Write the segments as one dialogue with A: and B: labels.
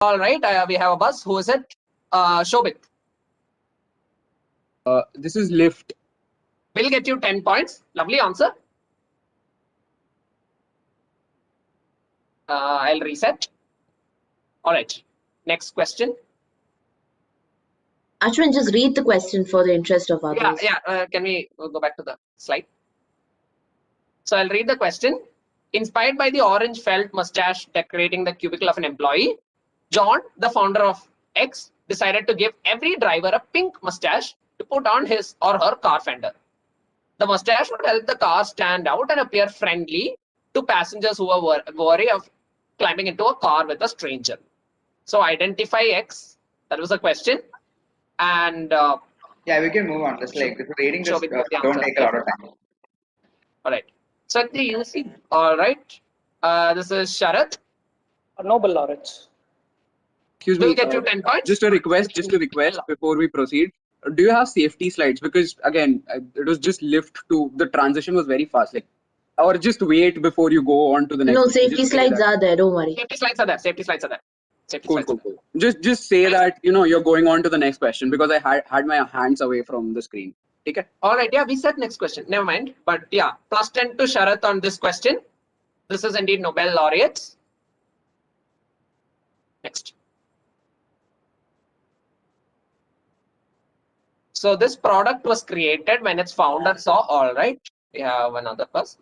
A: All right, we have a buzz. Who is it? Shobit.
B: This is lift.
A: We'll get you 10 points. Lovely answer. I'll reset. All right. Next question.
C: Ashwin, just read the question for the interest of others.
A: Yeah. Can we go back to the slide? So I'll read the question. Inspired by the orange felt mustache decorating the cubicle of an employee, John, the founder of X, decided to give every driver a pink mustache to put on his or her car fender. The mustache would help the car stand out and appear friendly to passengers who are wary of climbing into a car with a stranger. So identify X. That was a question. And
D: yeah, we can move on. Just like reading this, don't take a lot of time.
A: All right. So the UC. All right. This is Sharath.
E: Nobel laureates.
B: Excuse
A: We'll
B: me.
A: get you 10 points.
B: Just a request before we proceed. Do you have safety slides? Because again, it was just lift to the transition was very fast. Like, or just wait before you go on to the next.
C: No, safety slides are there. Don't worry.
A: Safety slides are there.
B: Cool. Just say that you're going on to the next question because I had my hands away from the screen. Okay.
A: All right. Yeah, we said next question. Never mind. But yeah, plus 10 to Sharath on this question. This is indeed Nobel laureates. Next. So this product was created when its founder saw. All right. We have another person.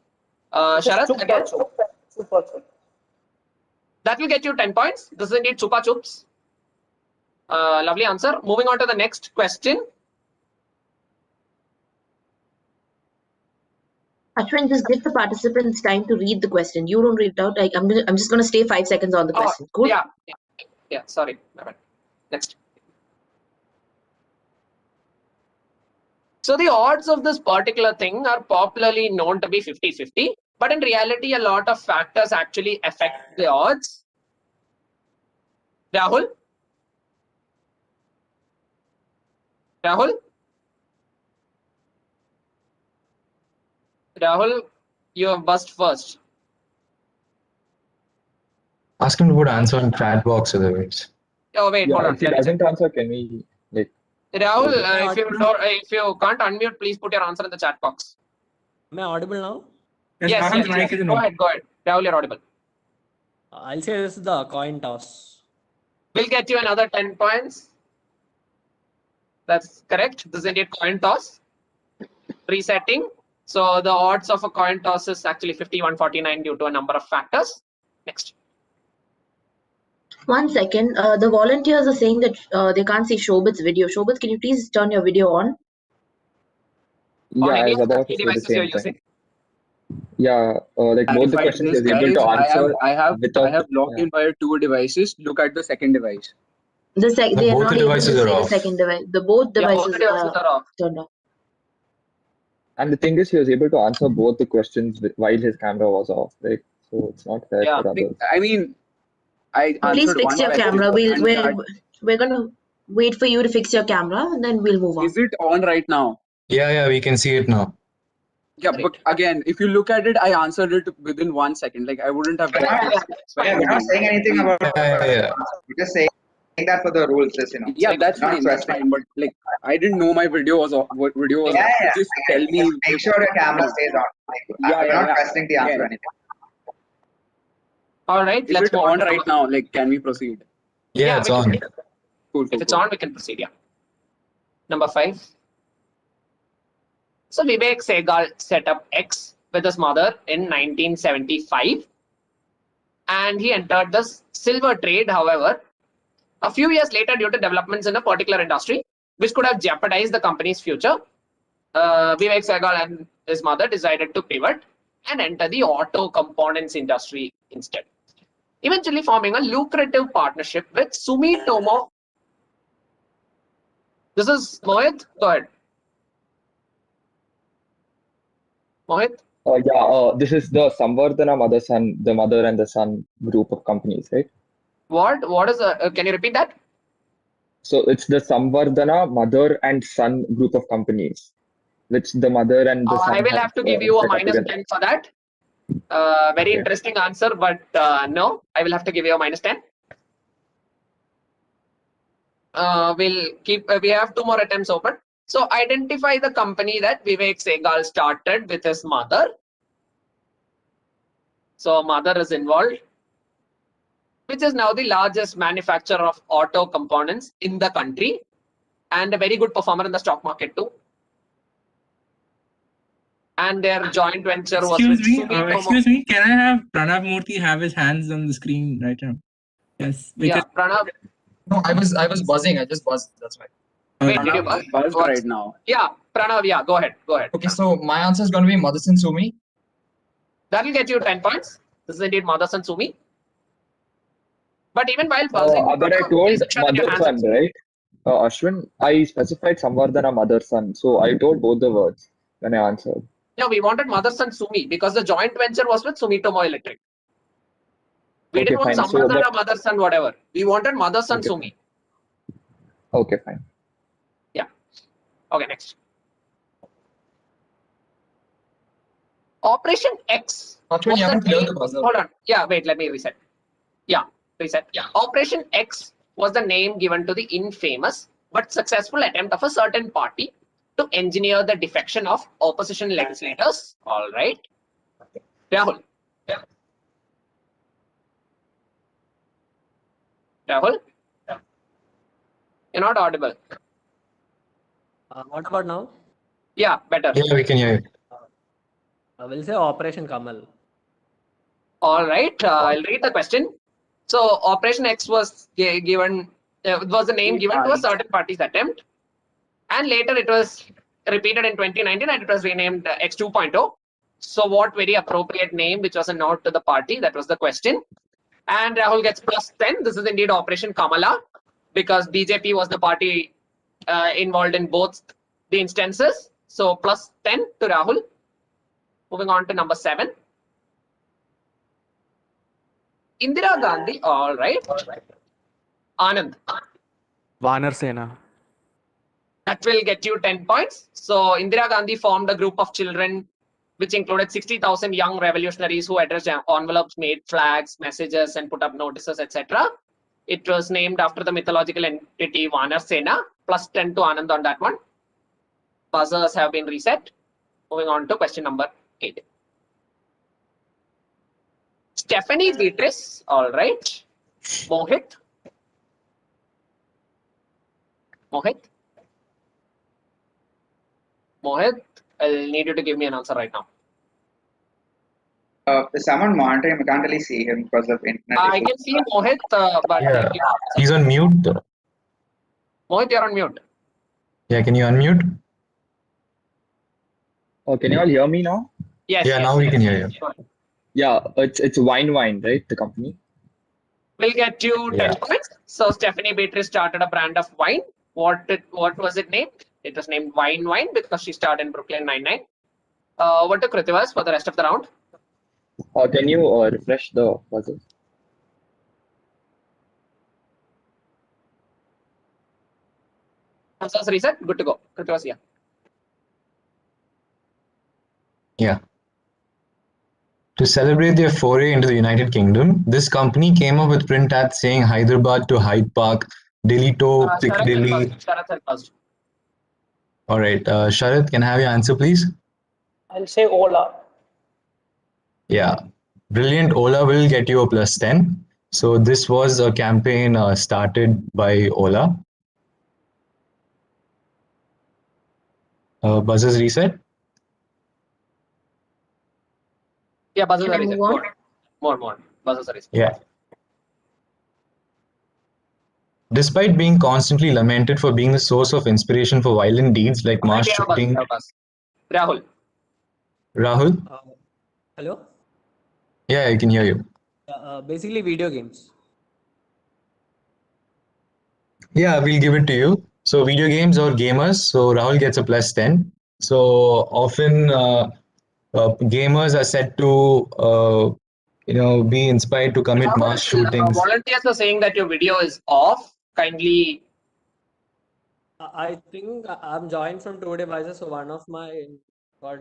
A: Sharath again.
E: Super.
A: That will get you 10 points. This is indeed Chupa Chups. Lovely answer. Moving on to the next question.
C: Ashwin, just give the participants time to read the question. You don't read it out. I'm just going to stay 5 seconds on the question. Cool?
A: Yeah. Sorry. Next. So the odds of this particular thing are popularly known to be 50-50. But in reality, a lot of factors actually affect the odds. Rahul, you have buzzed first.
F: Ask him to put answer in chat box otherwise.
A: Oh wait, hold on.
G: If he doesn't answer, can we like?
A: Rahul, if you can't unmute, please put your answer in the chat box.
H: Am I audible now?
A: Yes. Go ahead. Rahul, you're audible.
H: I'll say this is the coin toss.
A: We'll get you another 10 points. That's correct. This is indeed coin toss. Resetting. So the odds of a coin toss is actually 51-49 due to a number of factors. Next.
C: 1 second. The volunteers are saying that they can't see Shobit's video. Shobit, can you please turn your video on?
G: Yeah, I was about to say the same thing. Yeah, like both the questions is able to answer.
B: I have logged in via 2 devices. Look at the second device.
C: They are
F: both
C: not
F: the
C: able to
F: devices
C: see
F: are
C: the
F: off.
C: second device. Both devices
A: are off.
C: Turned off.
G: And the thing is, he was able to answer both the questions while his camera was off. Like, so it's not fair for others.
B: I mean,
C: please fix your camera. We're gonna wait for you to fix your camera, and then we'll move on.
B: Is it on right now?
F: Yeah, we can see it now.
B: Yeah, but again, if you look at it, I answered it within 1 second. Like I wouldn't have.
D: We're not saying anything about.
F: Yeah.
D: We're just saying that for the rules,
B: Yeah, that's fine. But like, I didn't know my video was off. What video was?
D: Yeah.
B: Just tell me.
D: Make sure your camera stays on. We're not questioning the answer or anything.
A: All right.
B: Let's go on right now. Like, can we proceed?
F: Yeah, it's on.
B: Cool.
A: If it's on, we can proceed. Yeah. Number 5. So Vivek Sehgal set up X with his mother in 1975, and he entered the silver trade. However, a few years later, due to developments in a particular industry, which could have jeopardized the company's future, Vivek Sehgal and his mother decided to pivot and enter the auto components industry instead, eventually forming a lucrative partnership with Sumitomo. This is Mohit. Go ahead. Mohit?
G: This is the Samvardhana the mother and the son group of companies, right?
A: What is can you repeat that?
G: So it's the Samvardhana mother and son group of companies, which the mother and the son.
A: I will have to give you a minus 10 for that. Very interesting answer, but no, I will have to give you a minus 10. we'll keep. We have 2 more attempts open. So identify the company that Vivek Segal started with his mother. So mother is involved, which is now the largest manufacturer of auto components in the country and a very good performer in the stock market too. And their joint venture was with Sumitomo.
I: Excuse me, can I have Pranav Murthy have his hands on the screen right now? Yes.
A: Yeah, Pranav.
J: No, I was buzzing. I just buzzed. That's why.
A: Wait, did you buzz?
B: Buzzed right now.
A: Yeah, Pranav. Yeah, go ahead. Go ahead.
J: Okay, so my answer is going to be Motherson Sumi.
A: That'll get you 10 points. This is indeed Motherson Sumi. But even while buzzing,
G: But I told Motherson, right? Ashwin, I specified Samvardhana Motherson, so I told both the words when I answered.
A: No, we wanted Motherson Sumi because the joint venture was with Sumitomo Electric. We didn't want Samvardhana Motherson, whatever. We wanted Motherson Sumi.
G: Okay, fine.
A: Yeah. Okay, next. Operation X.
J: Actually, you haven't cleared the buzzer.
A: Hold on. Yeah, wait, let me reset. Yeah, reset. Yeah. Operation X was the name given to the infamous but successful attempt of a certain party to engineer the defection of opposition legislators. All right. Rahul. Yeah. Rahul? Yeah. You're not audible.
H: What about now?
A: Yeah, better.
F: Yeah, we can hear you.
H: I will say Operation Kamal.
A: All right. I'll read the question. So Operation X was given, was the name given to a certain party's attempt. And later it was repeated in 2019 and it was renamed X 2.0. So what very appropriate name, which was a nod to the party? That was the question. And Rahul gets plus 10. This is indeed Operation Kamala because BJP was the party involved in both the instances. So plus 10 to Rahul. Moving on to number 7. Indira Gandhi. All right. Anand.
K: Vanar Sena.
A: That will get you 10 points. So Indira Gandhi formed a group of children which included 60,000 young revolutionaries who addressed envelopes, made flags, messages, and put up notices, etc. It was named after the mythological entity Vanar Sena. Plus 10 to Anand on that one. Buzzers have been reset. Moving on to question number 8. Stephanie Beatrice. All right. Mohit. Mohit. Mohit, I'll need you to give me an answer right now.
D: Is someone monitoring? I can't really see him because of internet.
A: I can see Mohit, but
F: Yeah. He's on mute.
A: Mohit, you're on mute.
F: Yeah, can you unmute?
G: Can you all hear me now?
A: Yes.
F: Yeah, now we can hear you.
A: Sure.
G: Yeah, it's Wine, right? The company.
A: We'll get you 10
F: Yeah.
A: points. So Stephanie Beatrice started a brand of wine. What was it named? It was named Wine because she starred in Brooklyn Nine-Nine. What took Krithiwas for the rest of the round?
G: Can you refresh the puzzle?
A: Answers reset. Good to go. Krithiwas, yeah.
F: Yeah. To celebrate their foray into the United Kingdom, this company came up with print ads saying Hyderabad to Hyde Park, Delhi to Piccadilly.
A: Sharath had buzzed.
F: All right, Sharath, can I have your answer, please?
E: I'll say Ola.
F: Yeah, brilliant. Ola will get you a plus 10. So this was a campaign started by Ola. Buzzers reset.
A: Yeah, buzzers
C: Can
A: are
C: I
A: reset.
C: move on?
A: More. Buzzers are reset.
F: Yeah. Despite being constantly lamented for being the source of inspiration for violent deeds like mass shooting.
A: Rahul.
F: Rahul?
H: Hello?
F: Yeah, I can hear you.
H: Basically video games.
F: Yeah, we'll give it to you. So video games or gamers. So Rahul gets a plus 10. So often gamers are said to be inspired to commit mass shootings.
A: Volunteers are saying that your video is off. Kindly.
H: I think I'm joined from 2 devices, so one of my.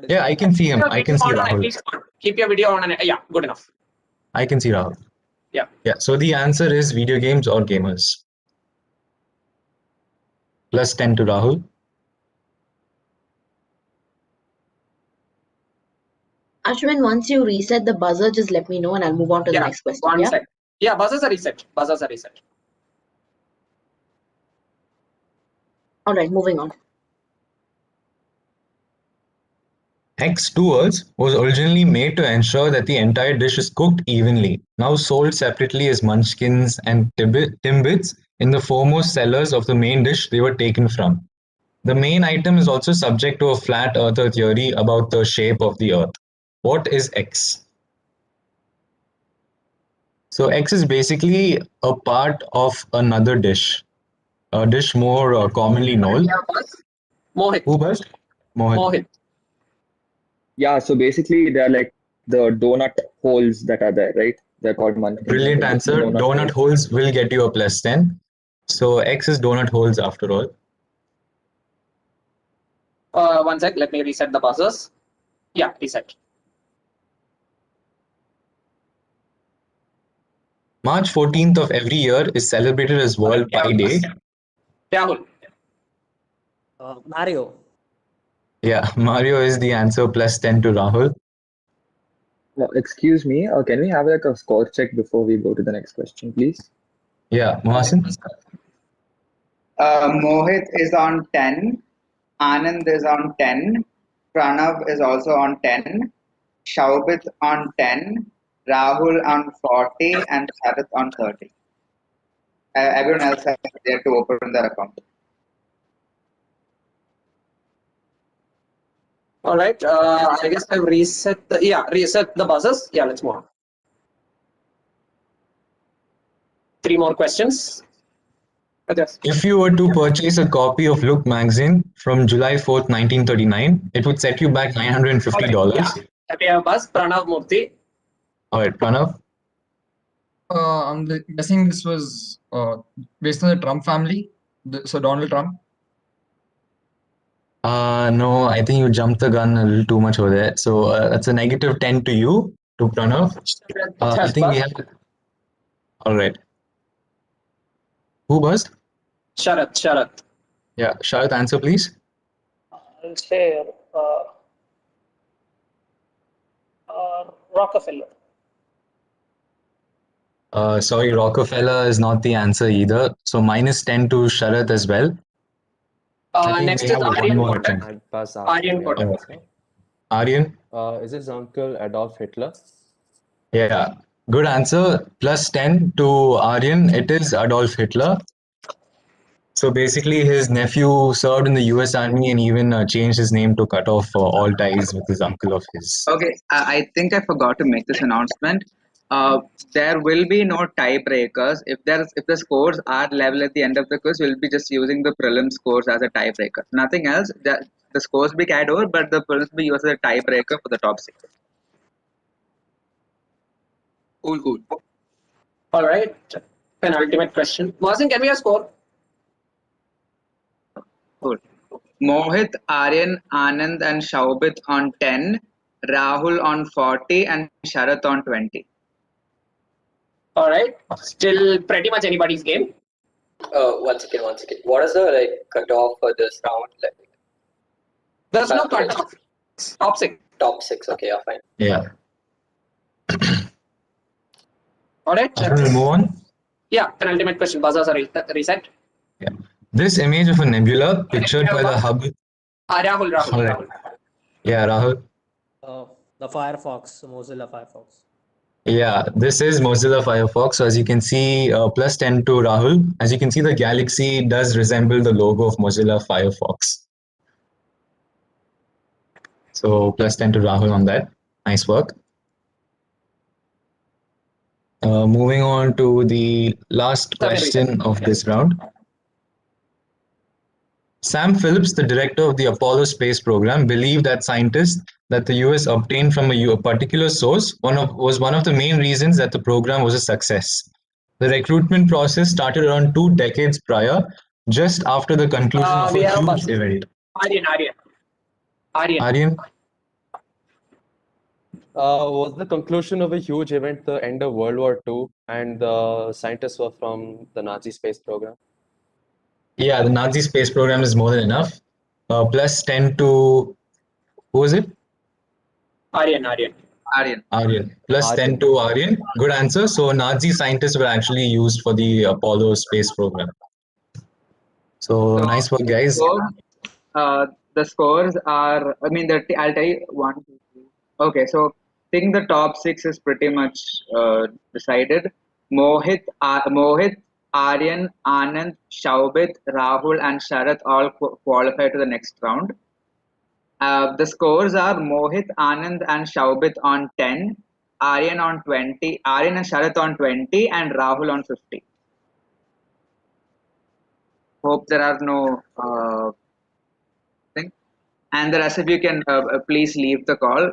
F: Yeah, I can see him. I can see Rahul.
A: Keep your video on. Yeah, good enough.
F: I can see Rahul.
A: Yeah.
F: Yeah. So the answer is video games or gamers. Plus 10 to Rahul.
C: Ashwin, once you reset the buzzer, just let me know and I'll move on to the next question.
A: One
C: Yeah.
A: sec. Yeah, buzzers are reset. Buzzers are reset.
C: All right, moving on.
F: X Tours was originally made to ensure that the entire dish is cooked evenly, now sold separately as munchkins and timbits in the foremost sellers of the main dish they were taken from. The main item is also subject to a flat earther theory about the shape of the earth. What is X? So X is basically a part of another dish, a dish more commonly known.
A: Mohit.
F: Who buzzed?
A: Mohit.
G: Yeah, so basically they're like the donut holes that are there, right? They're called munchkins.
F: Brilliant answer. Donut holes will get you a plus 10. So X is donut holes after all.
A: One sec. Let me reset the buzzers. Yeah, reset.
F: March 14th of every year is celebrated as World Pie Day.
A: Rahul.
H: Mario.
F: Yeah, Mario is the answer, plus 10 to Rahul.
G: Excuse me, can we have like a score check before we go to the next question, please?
F: Yeah, Mohasin?
D: Mohit is on 10. Anand is on 10. Pranav is also on 10. Shaubit on 10. Rahul on 40 and Sharath on 30. Everyone else has yet to open their account.
A: All right. I guess I've reset the buzzers. Yeah, let's move on. 3 more questions.
F: If you were to purchase a copy of Look magazine from July 4th, 1939, it would set you back $950.
A: We have buzz. Pranav Murthy.
F: All right, Pranav.
J: I'm guessing this was based on the Trump family. So Donald Trump.
F: No, I think you jumped the gun a little too much over there. So that's a negative 10 to you, to Pranav. I think we have. All right. Who buzzed?
A: Sharath.
F: Yeah, Sharath, answer please.
E: I'll say Rockefeller.
F: Sorry, Rockefeller is not the answer either. So minus 10 to Sharath as well.
A: Next is Aryan Kotak.
K: I'll pass
A: Aryan Kotak.
F: Aryan?
K: Is his uncle Adolf Hitler?
F: Yeah, good answer. Plus 10 to Aryan. It is Adolf Hitler. So basically, his nephew served in the US Army and even changed his name to cut off all ties with his uncle of his.
D: Okay, I think I forgot to make this announcement. There will be no tiebreakers. If the scores are level at the end of the quiz, we'll be just using the prelim scores as a tiebreaker. Nothing else. The scores will be carried over, but the prelims will be used as a tiebreaker for the top 6.
B: Cool.
A: All right. Penultimate question. Mohasin, can we have score?
D: Cool. Mohit, Aryan, Anand, and Shaubit on 10. Rahul on 40 and Sharath on 20.
A: All right. Still pretty much anybody's game.
L: One second. What is the cutoff for this round?
A: There's no cutoff. Top 6.
L: Top 6. Okay, yeah, fine.
F: Yeah.
A: All right.
F: We'll move on.
A: Yeah. Penultimate question. Buzzers are reset.
F: Yeah. This image of a nebula pictured by the Hubble.
A: Rahul.
F: Yeah, Rahul.
H: The Firefox, Mozilla Firefox.
F: Yeah, this is Mozilla Firefox. So as you can see, plus 10 to Rahul. As you can see, the galaxy does resemble the logo of Mozilla Firefox. So plus 10 to Rahul on that. Nice work. Moving on to the last question of this round. Sam Phillips, the director of the Apollo space program, believed that scientists that the US obtained from a particular source was one of the main reasons that the program was a success. The recruitment process started around 2 decades prior, just after the conclusion of a huge event.
A: Aryan.
K: Was the conclusion of a huge event the end of World War II and the scientists were from the Nazi space program?
F: Yeah, the Nazi space program is more than enough. Plus 10 to, who was it?
A: Aryan.
F: Aryan. Plus 10 to Aryan. Good answer. So Nazi scientists were actually used for the Apollo space program. So nice work, guys.
D: So, the scores are, I mean, I'll tell you 1, 2, 3. Okay, so I think the top 6 is pretty much decided. Mohit, Aryan, Anand, Shaubit, Rahul, and Sharath all qualify to the next round. The scores are Mohit, Anand, and Shaubit on 10, Aryan on 20, Aryan and Sharath on 20, and Rahul on 50. Hope there are no thing. And the rest of you can please leave the call.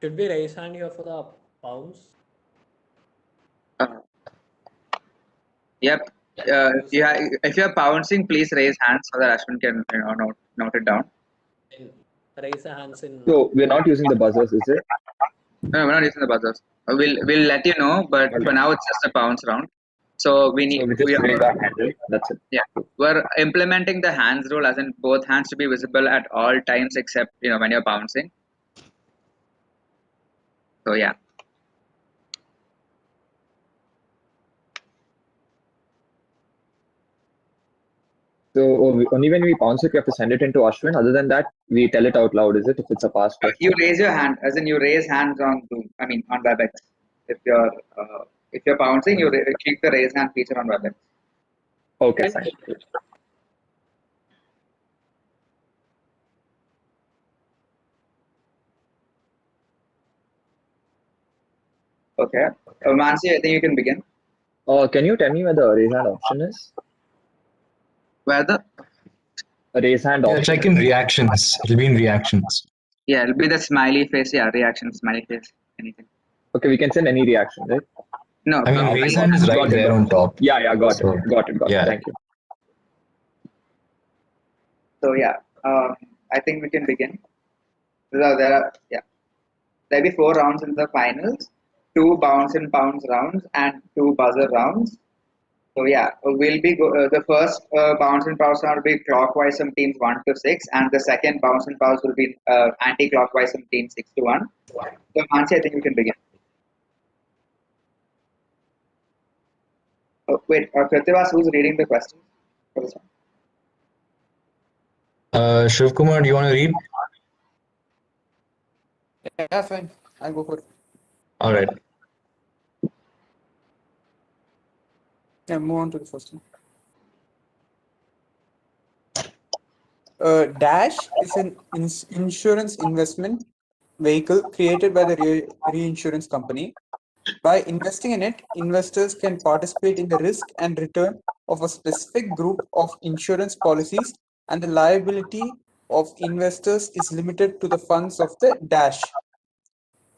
H: Should we raise hand here for the pounds?
D: Yep. If you're bouncing, please raise hands so that Ashwin can note it down.
H: Raise the hands in.
G: So we're not using the buzzers, is it?
D: No, we're not using the buzzers. We'll let you know, but
G: Okay.
D: for now it's just a bounce round. So we need.
G: So we just raise our hand, right? That's it.
D: Yeah, we're implementing the hands rule, as in both hands to be visible at all times except when you're bouncing. So yeah.
G: So only when we bounce it, we have to send it into Ashwin. Other than that, we tell it out loud, is it? If it's a past question.
D: You raise your hand, as in you raise hands on Zoom. I mean on WebEx. If you're bouncing, you click the raise hand feature on WebEx.
G: Okay, fine.
D: Okay. Mansi, I think you can begin.
G: Can you tell me where the raise hand option is?
D: Where the
G: raise hand option?
F: Check in reactions. It'll be in reactions.
D: Yeah, it'll be the smiley face. Yeah, reaction, smiley face, anything.
G: Okay, we can send any reaction, right?
D: No.
F: I mean, raise hand is right there on top.
G: Yeah, got it.
F: Yeah.
G: Thank you.
D: So yeah, I think we can begin. There'll be 4 rounds in the finals, 2 bounce and pounds rounds and 2 buzzer rounds. So yeah, we'll be the first bounce and pounds round will be clockwise from teams 1 to 6, and the second bounce and pounds will be anti-clockwise from teams 6 to 1. So Mansi, I think we can begin. Oh, wait, Prativas, who's reading the question?
F: Shiv Kumar, do you want to read?
J: Yeah, fine. I'll go for it.
F: All right.
J: Yeah, move on to the first one. Dash is an insurance investment vehicle created by the reinsurance company. By investing in it, investors can participate in the risk and return of a specific group of insurance policies, and the liability of investors is limited to the funds of the Dash.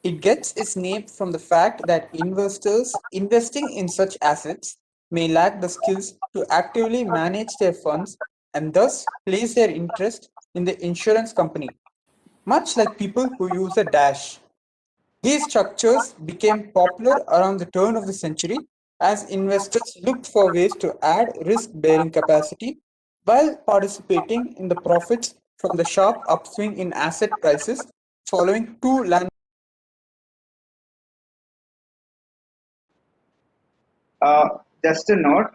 J: It gets its name from the fact that investors investing in such assets may lack the skills to actively manage their funds and thus place their interest in the insurance company, much like people who use a Dash. These structures became popular around the turn of the century as investors looked for ways to add risk-bearing capacity while participating in the profits from the sharp upswing in asset prices following 2 land.
D: Just a note,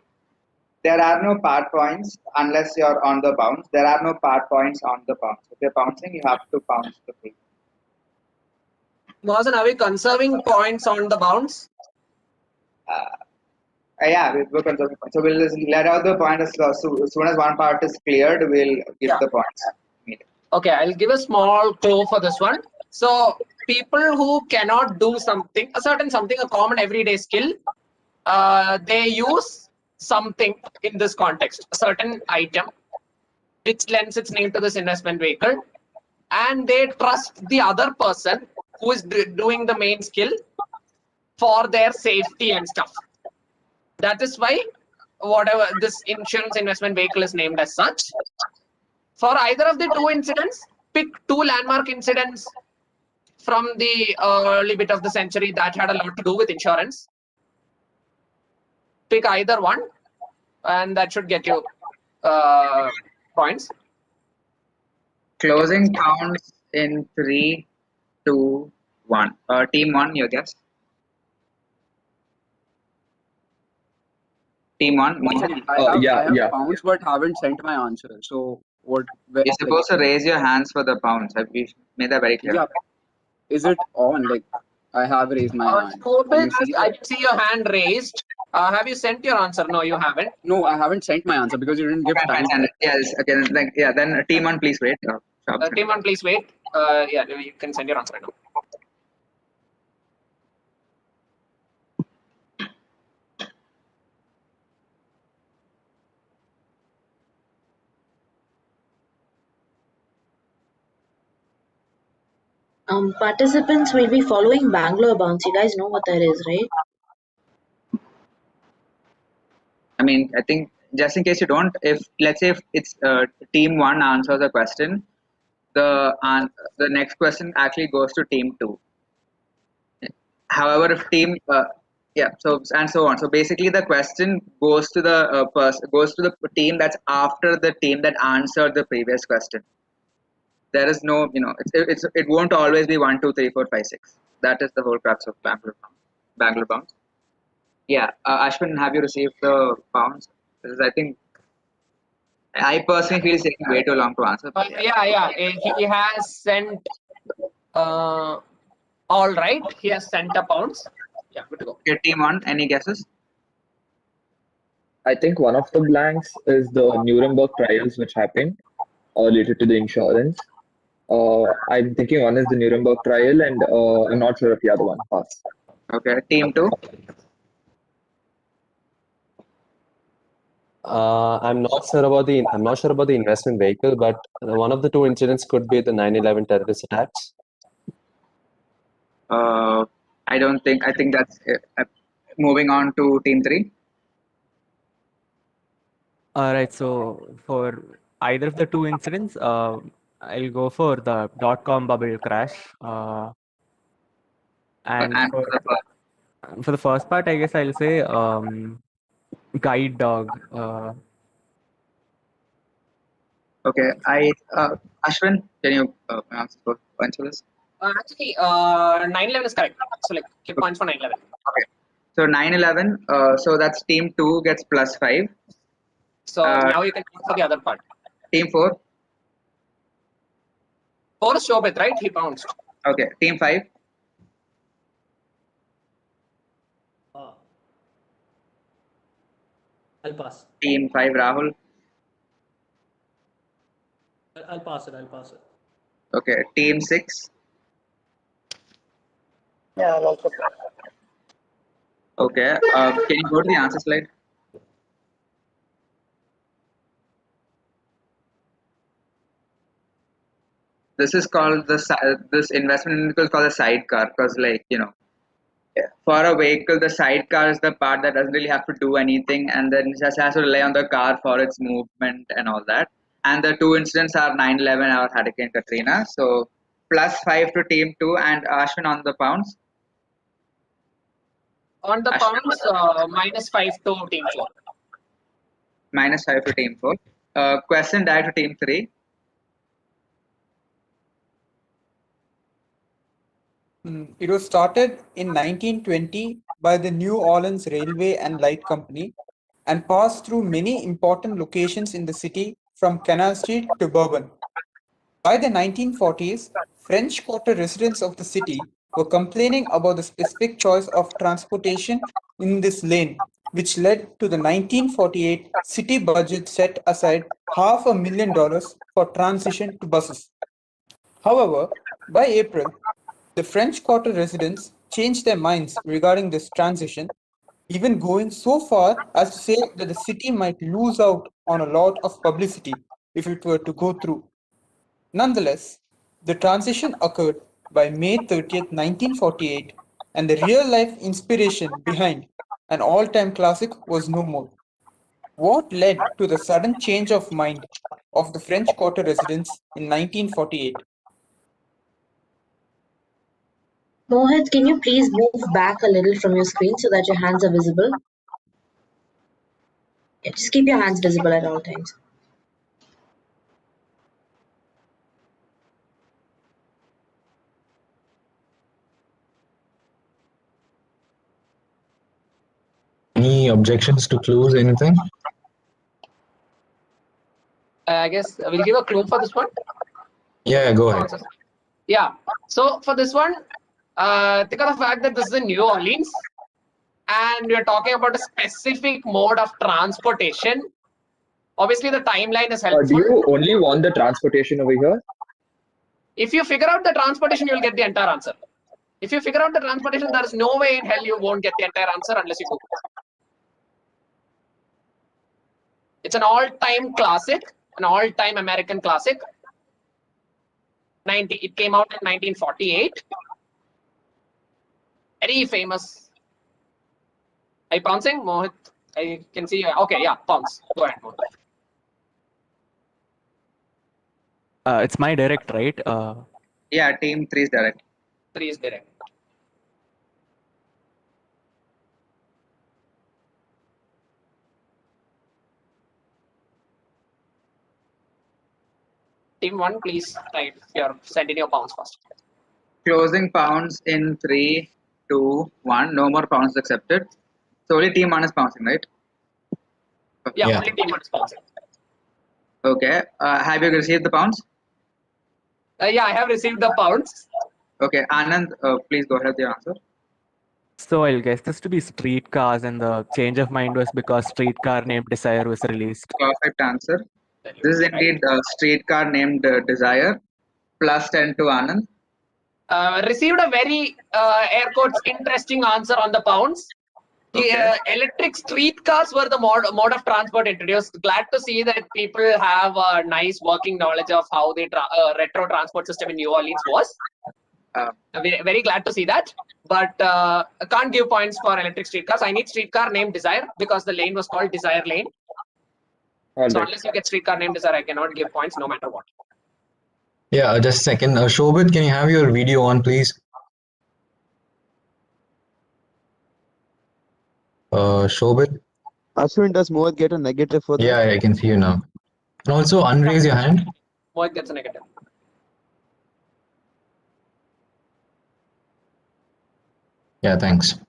D: there are no part points unless you're on the bounce. There are no part points on the bounce. If you're bouncing, you have to bounce the free.
A: Mahasan, are we conserving points on the bounce?
D: Yeah, we're conserving points. So we'll just let out the point as soon as one part is cleared, we'll give the points.
A: Okay, I'll give a small clue for this one. So people who cannot do something, a common everyday skill, they use something in this context, a certain item, which lends its name to this investment vehicle, and they trust the other person who is doing the main skill for their safety and stuff. That is why whatever this insurance investment vehicle is named as such. For either of the 2 incidents, pick 2 landmark incidents from the early bit of the century that had a lot to do with insurance. Pick either one, and that should get you points.
D: Closing pounds in 3, 2, 1. Team 1, your guess. Team 1.
B: I have bounced but haven't sent my answer. So what?
D: You're supposed to raise your hands for the pounds. Have we made that very clear?
B: Yeah. Is it on? Like, I have raised my hand.
A: I can see your hand raised. Have you sent your answer? No, you haven't.
B: No, I haven't sent my answer because you didn't give time.
D: Yes. Okay. Then team 1, please wait.
A: Team 1, please wait. Yeah, you can send your answer right now.
C: Participants will be following Bangalore bounce. You guys know what that is, right?
D: I mean, I think just in case you don't, if let's say if it's team one answers a question, the next question actually goes to team two. However, if team yeah, so and so on. So basically, the question goes to the goes to the team that's after the team that answered the previous question. There is no, it won't always be 1, 2, 3, 4, 5, 6. That is the whole crux of Bangalore bounce. Yeah, Ashwin, have you received the bounce? Because I think I personally feel it's taking way too long to answer. But
A: Yeah. He has sent. All right. He has sent a bounce. Yeah, good to go.
D: Okay, team one, any guesses?
G: I think one of the blanks is the Nuremberg trials which happened related to the insurance. I'm thinking one is the Nuremberg trial, and I'm not sure if the other one passed.
D: Okay, team two.
K: I'm not sure about the investment vehicle, but one of the two incidents could be the 9/11 terrorist attacks.
D: I don't think. I think that's it. Moving on to team three.
M: All right. So for either of the two incidents, I'll go for the .com bubble crash. And for the first part, I guess I'll say guide dog.
D: Okay, Ashwin, can you answer this?
A: Actually, 9/11 is correct. So like, get points for 9/11.
D: Okay, so 9/11. So that's team two gets +5.
A: So now you can go for the other part.
D: Team four.
A: 4 is Shobit, right? He bounced.
D: Okay, team five.
H: I'll pass.
D: Team 5, Rahul.
H: I'll pass it.
D: Okay, team 6.
E: Yeah, I'll also pass.
D: Okay, can you go to the answer slide? This is called this investment vehicle is called a sidecar, because for a vehicle, the sidecar is the part that doesn't really have to do anything, and then just has to rely on the car for its movement and all that. And the two incidents are 9/11 or Hurricane Katrina. So +5 to team 2, and Ashwin on the pounds.
A: On the pounds, -5 to team 4.
D: -5 to team 4. Question die to team 3.
J: It was started in 1920 by the New Orleans Railway and Light Company and passed through many important locations in the city from Canal Street to Bourbon. By the 1940s, French Quarter residents of the city were complaining about the specific choice of transportation in this lane, which led to the 1948 city budget set aside $500,000 for transition to buses. However, by April, the French Quarter residents changed their minds regarding this transition, even going so far as to say that the city might lose out on a lot of publicity if it were to go through. Nonetheless, the transition occurred by May 30th, 1948, and the real-life inspiration behind an all-time classic was no more. What led to the sudden change of mind of the French Quarter residents in 1948?
C: Mohit, can you please move back a little from your screen so that your hands are visible? Yeah, just keep your hands visible at all times.
F: Any objections to clues? Anything?
A: I guess we'll give a clue for this one.
F: Yeah, go ahead.
A: Yeah. So for this one, think of the fact that this is in New Orleans, and we're talking about a specific mode of transportation. Obviously, the timeline is helpful.
G: Do you only want the transportation over here?
A: If you figure out the transportation, you'll get the entire answer. If you figure out the transportation, there is no way in hell you won't get the entire answer unless you Google it. It's an all-time classic, an all-time American classic. It came out in 1948. Very famous. Are you pouncing, Mohit? I can see you. Okay, yeah, pounce. Go ahead, Mohit.
M: It's my direct, right?
D: Yeah, team 3 is direct.
A: 3 is direct. Team 1, please type send in your pounds first.
D: Closing pounds in 3, 2, 1. No more pounds accepted. So only team 1 is pouncing, right?
A: Yeah, only team 1 is pouncing.
D: Okay. Have you received the pounds?
A: Yeah, I have received the pounds.
D: Okay, Anand, please go ahead with your answer.
M: So I'll guess this to be streetcars, and the change of mind was because streetcar named Desire was released.
D: Perfect answer. This is indeed a streetcar named Desire. Plus 10 to Anand.
A: Received a very air quotes interesting answer on the pounds.
D: Okay.
A: Electric streetcars were the mode of transport introduced. Glad to see that people have a nice working knowledge of how the retro transport system in New Orleans was. Very, very glad to see that. But I can't give points for electric streetcars. I need streetcar named Desire because the lane was called Desire Lane. So unless you get streetcar named Desire, I cannot give points no matter what.
F: Yeah, just a second. Shobit, can you have your video on, please? Shobit?
N: Ashwin, does Mohit get a negative for that?
F: Yeah, I can see you now. And also, unraise your hand.
A: Mohit gets a negative.
F: Yeah, thanks.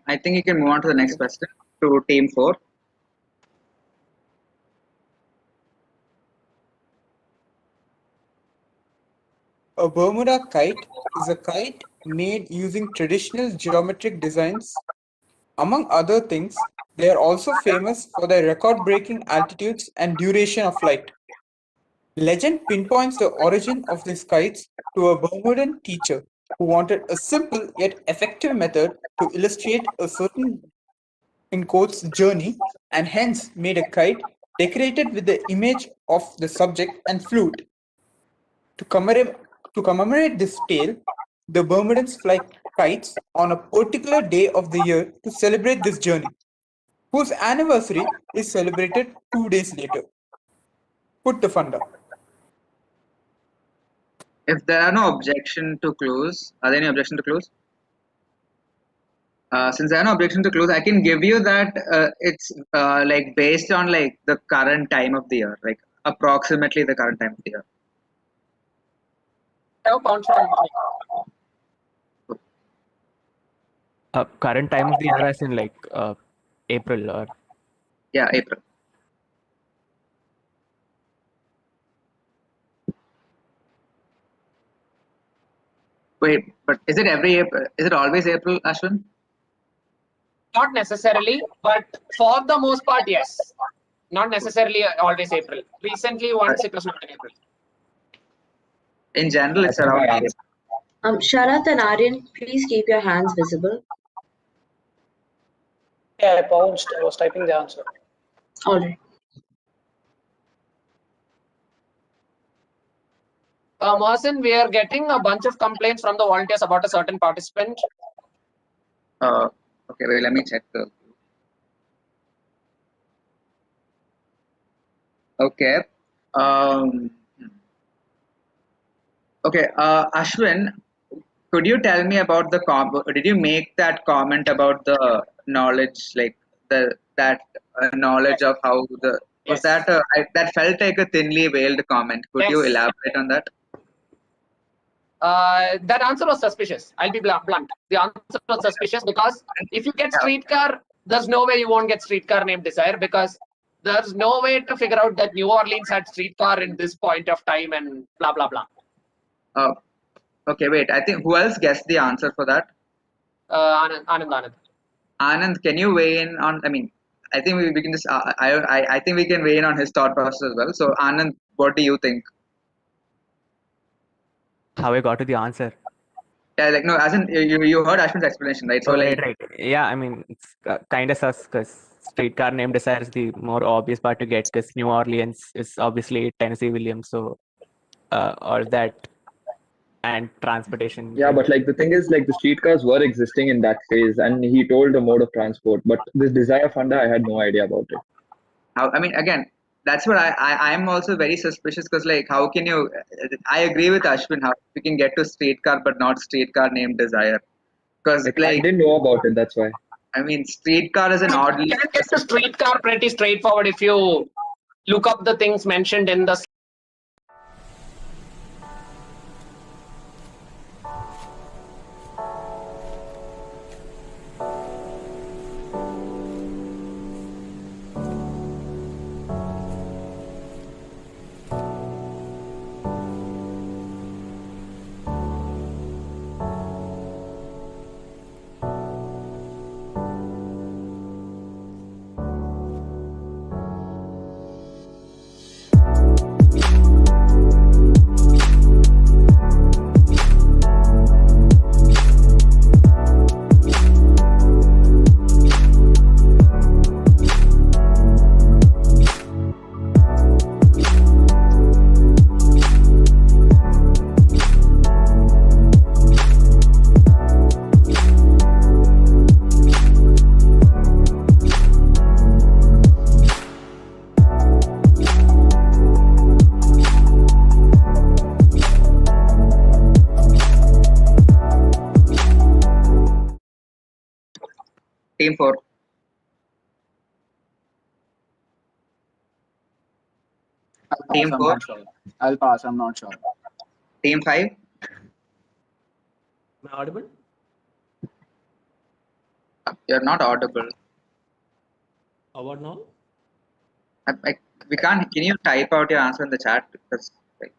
D: I think you can move on to the next question to team 4.
J: A Bermuda kite is a kite made using traditional geometric designs. Among other things, they are also famous for their record-breaking altitudes and duration of flight. Legend pinpoints the origin of these kites to a Bermudan teacher who wanted a simple yet effective method to illustrate a certain, in quotes, journey, and hence made a kite decorated with the image of the subject and flute. To commemorate this tale, the Bermudans fly kites on a particular day of the year to celebrate this journey, whose anniversary is celebrated 2 days later. Put the funda.
D: If there are no objection to close, are there any objection to close? Since there are no objection to close, I can give you that it's like based on like the current time of the year, like approximately the current time of the year.
M: Current time of the year, as in like April or?
D: Yeah, April. Wait, but is it every April? Is it always April, Ashwin?
A: Not necessarily, but for the most part, yes. Not necessarily always April. Recently, once it was not in April.
D: In general, it's around April.
C: Sharath and Aryan, please keep your hands visible.
E: Yeah, I pounced. I was typing the answer.
C: All right.
A: Mohsin, we are getting a bunch of complaints from the volunteers about a certain participant.
D: Okay, wait, let me check the. Okay. Okay, Ashwin, could you tell me about the did you make that comment about the knowledge, like that knowledge of how the was that that felt like a thinly veiled comment? Could you elaborate on that?
A: That answer was suspicious. I'll be blunt. The answer was suspicious because if you get streetcar, there's no way you won't get streetcar named Desire because there's no way to figure out that New Orleans had streetcar in this point of time and blah blah blah.
D: Okay, wait. I think who else guessed the answer for that?
A: Anand.
D: Anand, can you weigh in on? I mean, I think we can just. I think we can weigh in on his thought process as well. So, Anand, what do you think?
M: How I got to the answer?
D: Yeah, like no, as in you heard Ashwin's explanation, right? So
M: Oh,
D: like,
M: right. Yeah, I mean, it's kind of sus because streetcar name desire is the more obvious part to get because New Orleans is obviously Tennessee Williams, so or that and transportation.
G: Yeah, but like the thing is, like the streetcars were existing in that phase, and he told the mode of transport. But this Desire Funda, I had no idea about it.
D: how, I mean, again, that's what I'm also very suspicious because like, how can you? I agree with Ashwin. How we can get to streetcar but not streetcar named Desire? Because
G: Like I didn't know about it. That's why.
D: I mean, streetcar is an oddly.
A: You can get the streetcar pretty straightforward if you look up the things mentioned in the.
D: Team 4. Team
B: I'm
D: 4.
B: not sure. I'll pass. I'm not sure.
D: Team 5.
H: Am I audible?
D: You're not audible.
H: How about now?
D: We can't. Can you type out your answer in the chat? Because like,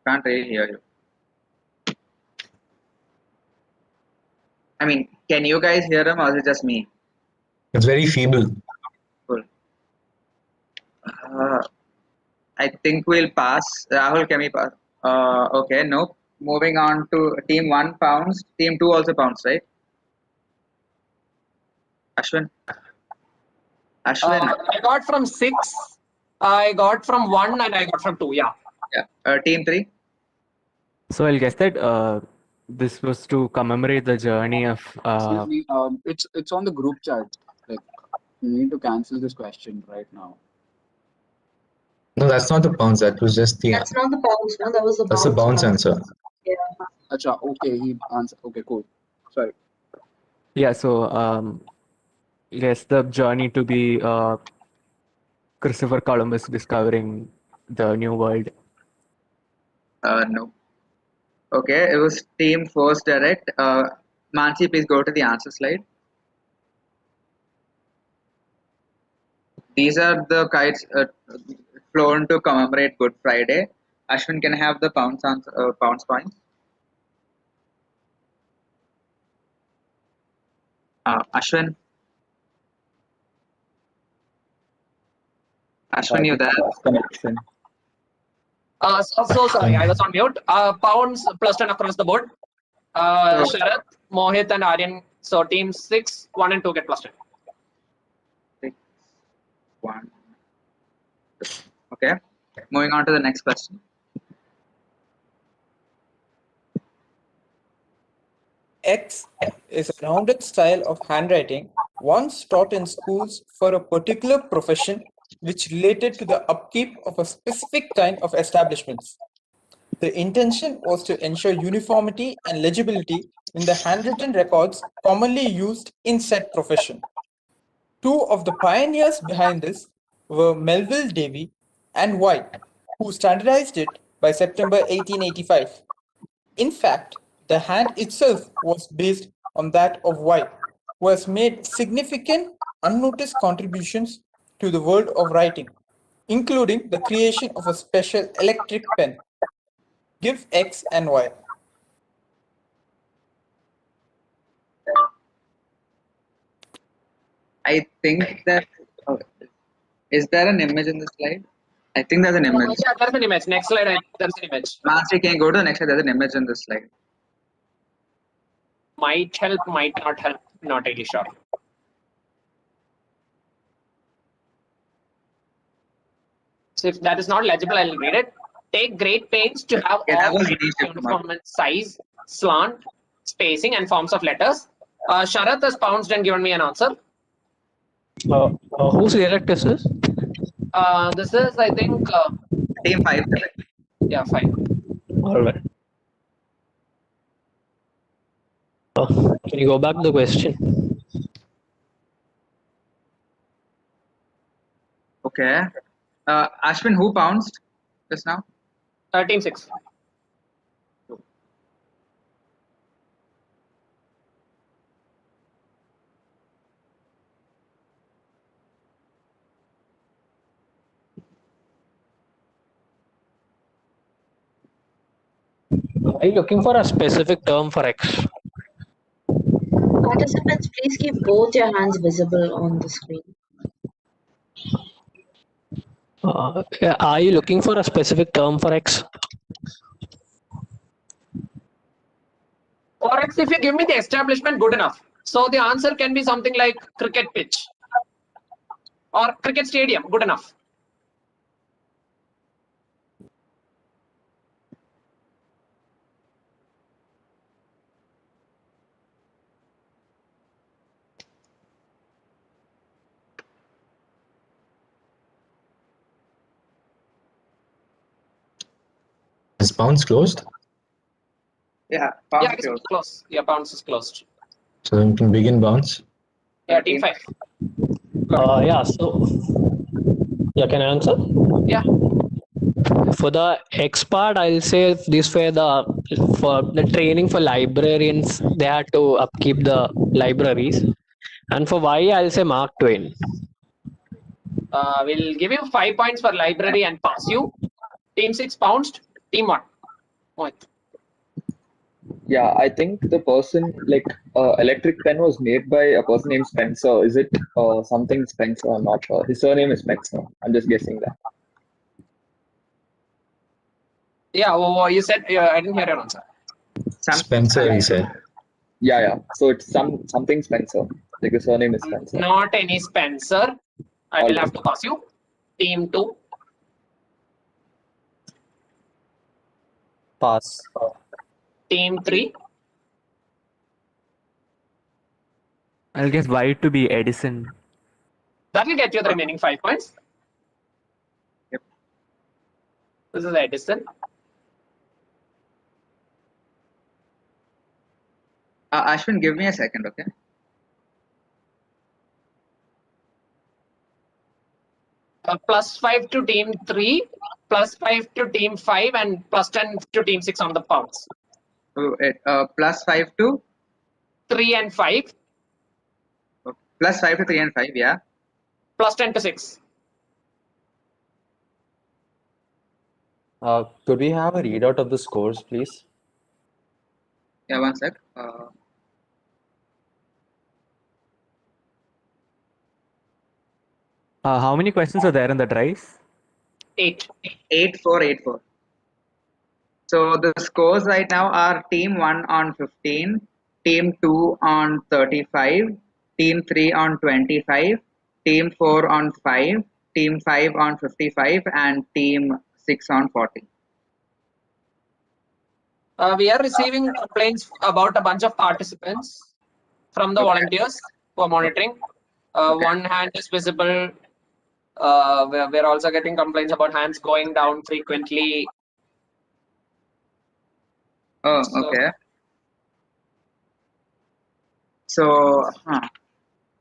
D: can't really hear you. I mean, can you guys hear him or is it just me?
F: It's very feeble.
D: Cool. I think we'll pass. Rahul, can we pass? Okay, no. Moving on to team 1 pounds. Team 2 also pounds, right? Ashwin.
A: I got from 6. I got from 1 and I got from 2. Yeah.
D: Yeah. Team 3.
M: So I'll guess that this was to commemorate the journey of.
B: Excuse me. It's on the group chat. Like, you need to cancel this question right now.
F: No, that's not the bounce. That was just the.
C: That's not the bounce, no? That was the
F: That's the bounce answer.
C: Yeah.
B: Acha, okay, he answered. Okay, cool. Sorry.
M: Yeah, so yes, the journey to be Christopher Columbus discovering the New World.
D: No. Okay, it was team 4's direct. Mansi, please go to the answer slide. These are the kites flown to commemorate Good Friday. Ashwin, can I have the pounds points? Ashwin. Ashwin, you there?
G: Connection.
A: So sorry, I was on mute. Pounds plus 10 across the board. Sharath, Mohit, and Aryan. So team 6, 1 and 2 get plus 10.
D: 6, 1. Okay. Moving on to the next question.
J: X is a rounded style of handwriting once taught in schools for a particular profession which related to the upkeep of a specific kind of establishments. The intention was to ensure uniformity and legibility in the handwritten records commonly used in said profession. Two of the pioneers behind this were Melville Davy and White, who standardized it by September 1885. In fact, the hand itself was based on that of White, who has made significant unnoticed contributions to the world of writing, including the creation of a special electric pen. Give X and Y.
D: I think that. Is there an image in the slide? I think there's an image.
A: Yeah, there's an image. Next slide, there's an image.
D: Mansi, can you go to the next slide? There's an image in this slide.
A: Might help, might not help. Not really sure. So if that is not legible, I'll read it. Take great pains to have
D: Yeah, that
A: all
D: was
A: letters
D: Manish Kumar.
A: uniform in size, slant, spacing, and forms of letters. Sharath has pounced and given me an answer.
E: Whose dialect is this?
A: This is, I think,
D: Team 5.
A: yeah, 5.
E: All right. Can you go back to the question?
D: Okay. Ashwin, who pounced just now?
A: Team 6.
E: Are you looking for a specific term for X?
C: Participants, please keep both your hands visible on the screen.
E: Are you looking for a specific term for X?
A: For X, if you give me the establishment, good enough. So the answer can be something like cricket pitch or cricket stadium, good enough.
F: Is bounce closed?
D: Yeah, bounce
A: Yeah, it's closed. Yeah, bounce is closed.
F: So you can begin bounce.
A: Yeah, team 5.
E: Yeah, so yeah, can I answer?
A: Yeah.
E: For the X part, I'll say this way: for the training for librarians, they had to upkeep the libraries, and for Y, I'll say Mark Twain.
A: We'll give you 5 points for library and pass you. Team 6 pounced. Team 1. Mohit.
G: Yeah, I think the person like electric pen was made by a person named Spencer. Is it something Spencer? I'm not sure. His surname is Spencer. I'm just guessing that.
A: Yeah, you said I didn't hear your answer.
F: Spencer, he said.
G: Yeah. So it's something Spencer. Like the surname is Spencer.
A: Not any Spencer. I will have to pass you. Team 2.
K: Pass.
A: Team 3.
M: I'll guess Y to be Edison.
A: That will get you the remaining 5 points.
D: Yep.
A: This is Edison.
D: Ashwin, give me a second, okay?
A: +5 to team 3, +5 to team 5, and +10 to team 6 on the pounds.
D: +5 to
A: 3 and 5.
D: +5 to 3 and 5, yeah.
A: +10 to 6.
K: Could we have a readout of the scores, please?
D: Yeah, one sec.
M: How many questions are there in the drive?
A: 8.
D: 8-4. So the scores right now are team 1 on 15, team 2 on 35, team 3 on 25, team 4 on 5, team 5 on 55, and team 6 on 40.
A: We are receiving complaints about a bunch of participants from the volunteers who are monitoring. One hand is visible. We're also getting complaints about hands going down frequently.
D: Oh, okay. So,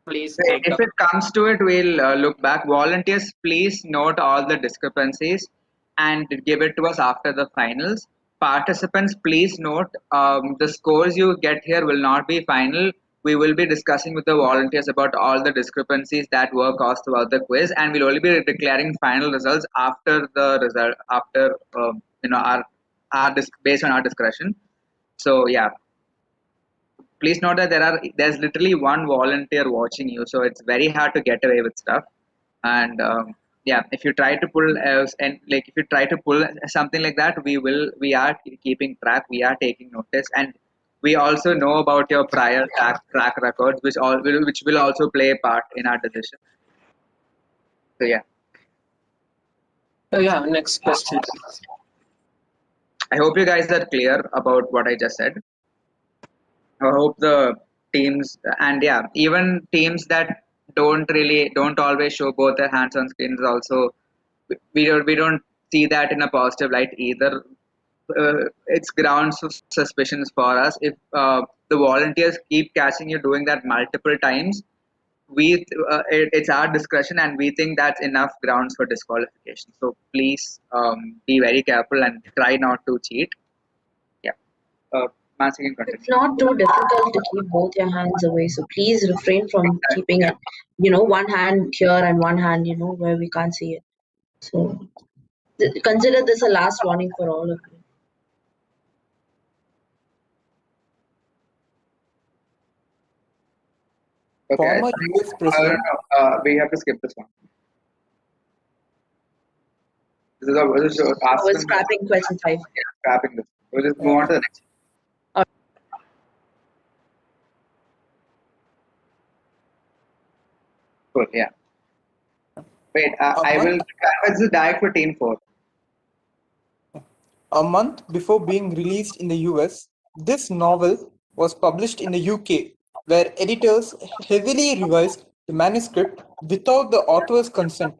A: please
D: if it comes to it, we'll look back. Volunteers, please note all the discrepancies and give it to us after the finals. Participants, please note the scores you get here will not be final. We will be discussing with the volunteers about all the discrepancies that were caused throughout the quiz, and we'll only be declaring final results after the result, after based on our discretion. So yeah, please note that there's literally one volunteer watching you, so it's very hard to get away with stuff. And yeah, if you try to pull if you try to pull something like that, we are keeping track, we are taking notice, and we also know about your prior track records, which will also play a part in our decision. So yeah.
A: Yeah, next question.
D: I hope you guys are clear about what I just said. I hope the teams, and yeah, even teams that don't always show both their hands on screens also, we don't see that in a positive light either. It's grounds of suspicions for us. If the volunteers keep catching you doing that multiple times, it's our discretion, and we think that's enough grounds for disqualification. So please be very careful and try not to cheat. Yeah. Mansi can continue.
C: It's not too difficult to keep both your hands away, so please refrain from keeping it, one hand here and one hand, where we can't see it. So consider this a last warning for all of you.
D: Okay.
J: Former US President.
D: We have to skip this one. This is
C: We're scrapping question 5.
D: Yeah, scrapping this. We'll just move on to the next. Cool. Yeah. Wait. I will. This is direct for Team 4.
J: A month before being released in the US, this novel was published in the UK, where editors heavily revised the manuscript without the author's consent,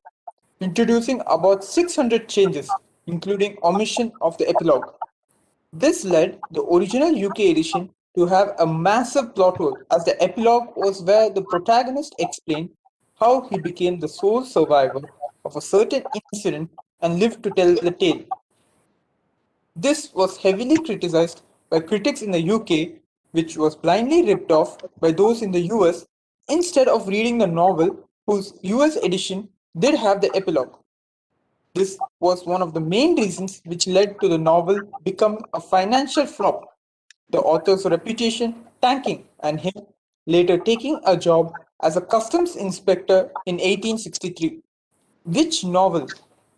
J: introducing about 600 changes, including omission of the epilogue. This led the original UK edition to have a massive plot hole, as the epilogue was where the protagonist explained how he became the sole survivor of a certain incident and lived to tell the tale. This was heavily criticized by critics in the UK, which was blindly ripped off by those in the US instead of reading the novel, whose US edition did have the epilogue. This was one of the main reasons which led to the novel becoming a financial flop, the author's reputation tanking, and him later taking a job as a customs inspector in 1863. Which novel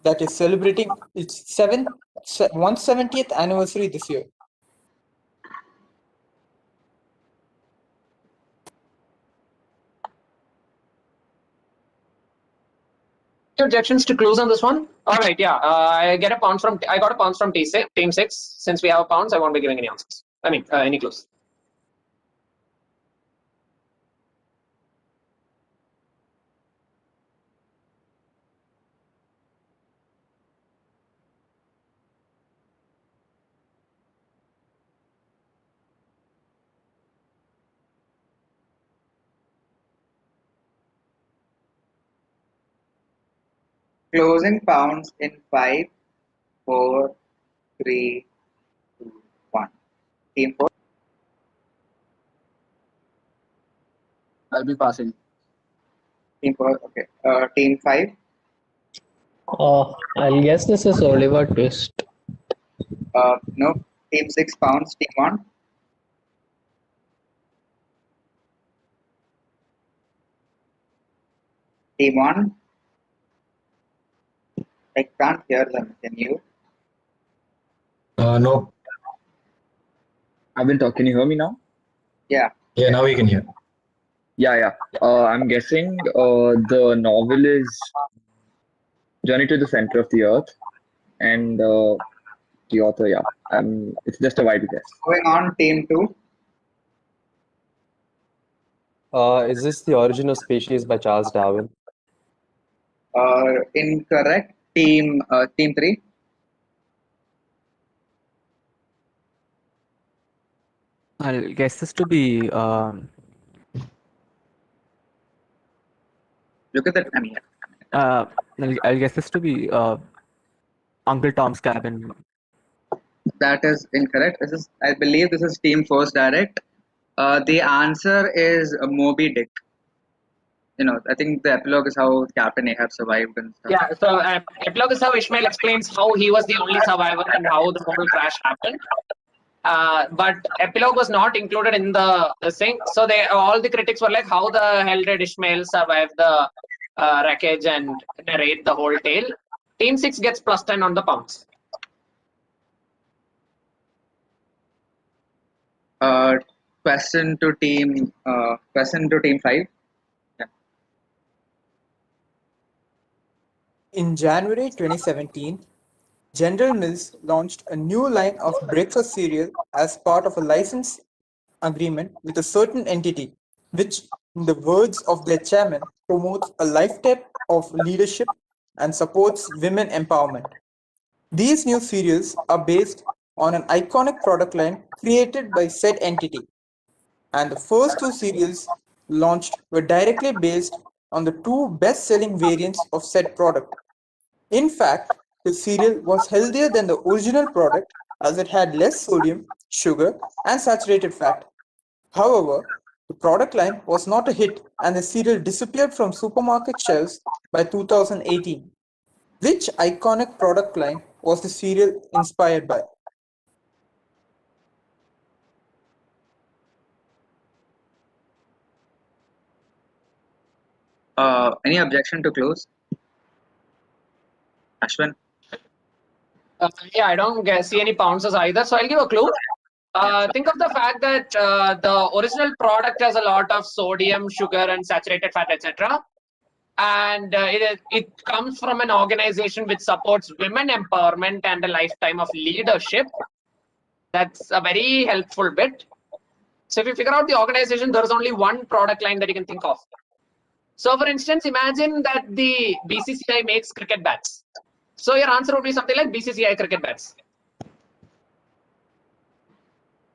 J: that is celebrating its 170th anniversary this year?
A: Objections to clues on this one? All right, yeah. I got a pounce from Team 6. Since we have a pounce, I won't be giving any answers. I mean, any clues.
D: Closing pounds in 5, 4, 3, 2, 1. Team 4.
B: I'll be passing.
D: Team 4. Okay. Team 5.
E: I'll guess this is Oliver Twist.
D: No. Team 6 pounds. Team 1. Team 1. I can't hear them. Can you?
F: No.
G: I've been talking. Can you hear me now?
D: Yeah.
F: Yeah, now we can hear.
G: Yeah. I'm guessing the novel is Journey to the Center of the Earth, and the author, it's just a wild guess.
D: Going on, Team 2.
K: Is this The Origin of Species by Charles Darwin?
D: Incorrect. Team 3.
M: I'll guess this to be.
D: Look at that. I mean,
M: I'll guess this to be Uncle Tom's Cabin.
D: that is incorrect. I believe this is Team 4's direct. The answer is Moby Dick. I think the epilogue is how Captain Ahab survived and stuff.
A: Yeah, so epilogue is how Ishmael explains how he was the only survivor and how the whole crash happened. But epilogue was not included in the thing. So all the critics were like, how the hell did Ishmael survive the wreckage and narrate the whole tale? Team 6 gets +10 on the pounds.
D: Question to team 5. Yeah.
J: In January 2017, General Mills launched a new line of breakfast cereal as part of a license agreement with a certain entity, which, in the words of their chairman, promotes a lifetime of leadership and supports women empowerment. These new cereals are based on an iconic product line created by said entity, and the first two cereals launched were directly based on the two best-selling variants of said product. In fact, the cereal was healthier than the original product as it had less sodium, sugar, and saturated fat. However, the product line was not a hit and the cereal disappeared from supermarket shelves by 2018. Which iconic product line was the cereal inspired by?
D: Any objection to close? Ashwin?
A: Yeah, I don't see any pounces either, so I'll give a clue. Think of the fact that the original product has a lot of sodium, sugar, and saturated fat, etc. And it comes from an organization which supports women empowerment and a lifetime of leadership. That's a very helpful bit. So if you figure out the organization, there is only one product line that you can think of. So for instance, imagine that the BCCI makes cricket bats. So your answer would be something like BCCI cricket bats.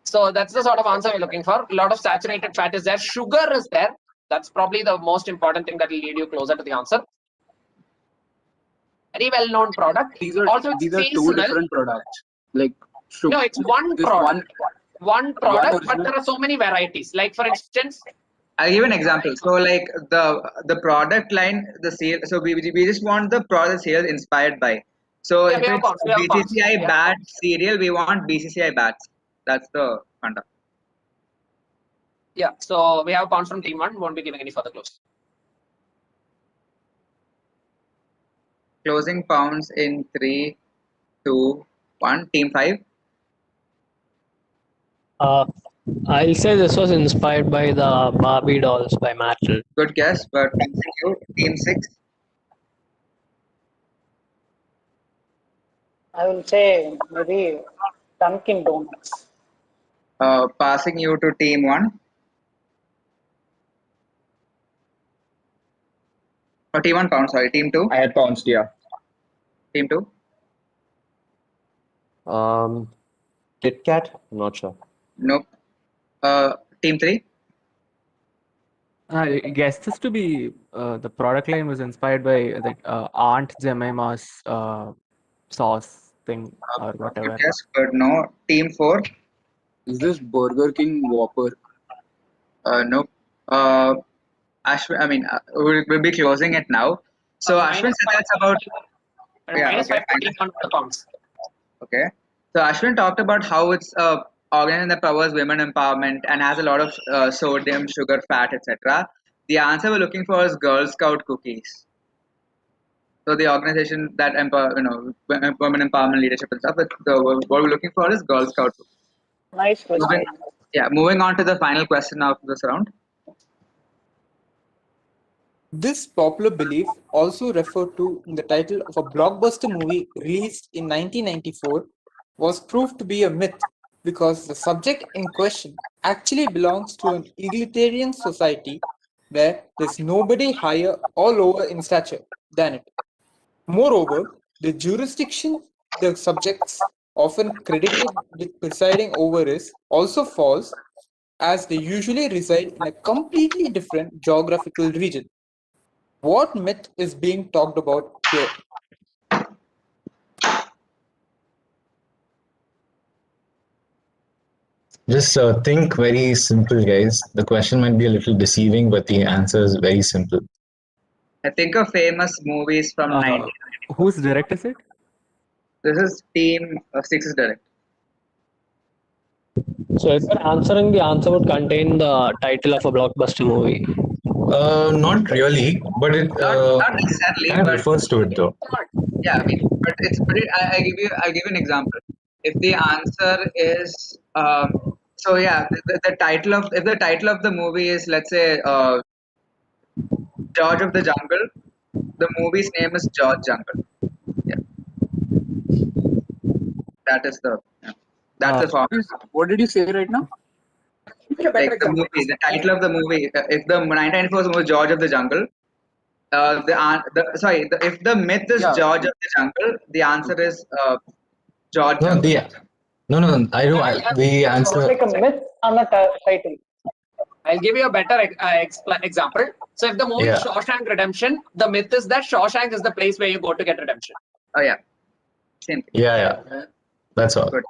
A: So that's the sort of answer we're looking for. A lot of saturated fat is there. Sugar is there. That's probably the most important thing that will lead you closer to the answer. Very well-known product.
B: These are
A: also,
B: two
A: seasonal.
B: different products. Like
A: No, it's one product. One product, but there are so many varieties. Like for instance,
D: I'll give an example. So like the product line, the sale. So we just want the product sales inspired by. So
A: Yeah,
D: if
A: we have
D: it's
A: pounds, we have pounds.
D: BCCI
A: Yeah.
D: bat cereal, we want BCCI bats. That's the conduct.
A: Yeah, so we have pounds from team 1. Won't be giving any further clues.
D: Closing pounds in 3, 2, 1. Team 5.
E: I'll say this was inspired by the Barbie dolls by Mattel.
D: Good guess, but thank you. Team 6.
O: I will say maybe Dunkin' Donuts.
D: Passing you to team 1. Or team 1 pound, sorry. Team 2.
G: I had pounced, yeah.
D: Team 2.
K: Kit Kat? I'm not sure.
D: Nope. Team 3.
M: I guess this to be the product line was inspired by the Aunt Jemima's sauce thing or whatever.
D: Good guess, but no. Team 4.
B: Is this Burger King Whopper?
D: Nope. Ashwin, I mean, we'll be closing it now. So Ashwin said that's about. Yeah, okay,
A: pounds.
D: Okay. So Ashwin talked about how it's organization that powers women empowerment and has a lot of sodium, sugar, fat, etc. The answer we're looking for is Girl Scout cookies. So the organization that women empowerment, leadership, and stuff. What we're looking for is Girl Scout cookies.
O: Nice question.
D: Moving on to the final question of this round.
J: This popular belief, also referred to in the title of a blockbuster movie released in 1994, was proved to be a myth because the subject in question actually belongs to an egalitarian society where there's nobody higher or lower in stature than it. Moreover, the jurisdiction the subjects often credited with presiding over is also false, as they usually reside in a completely different geographical region. What myth is being talked about here?
F: Just think very simple, guys. The question might be a little deceiving, but the answer is very simple.
D: I think of famous movies from 90s.
M: Whose direct is it?
D: This is Team 6's direct.
E: So if you're answering, the answer would contain the title of a blockbuster movie.
F: Not really, but it
D: not necessarily,
F: kind of
D: but
F: refers to it though.
D: Yeah, I mean, but I'll give you an example. If the answer is So yeah, the title of if the title of the movie is, let's say, George of the Jungle, the movie's name is George Jungle. Yeah, that is the that's the form.
B: What did you say right now?
D: Like the movie, the title of the movie. If the 1994 movie George of the Jungle, if the myth is
B: Yeah.
D: George of the Jungle, the answer is George
F: No,
D: Jungle.
F: no. I do. The
O: Sounds
F: answer.
O: like a myth on the title.
A: I'll give you a better example. So if the movie is
F: Yeah.
A: Shawshank Redemption, the myth is that Shawshank is the place where you go to get redemption.
D: Oh yeah, same thing.
F: Yeah. That's all.
D: Good.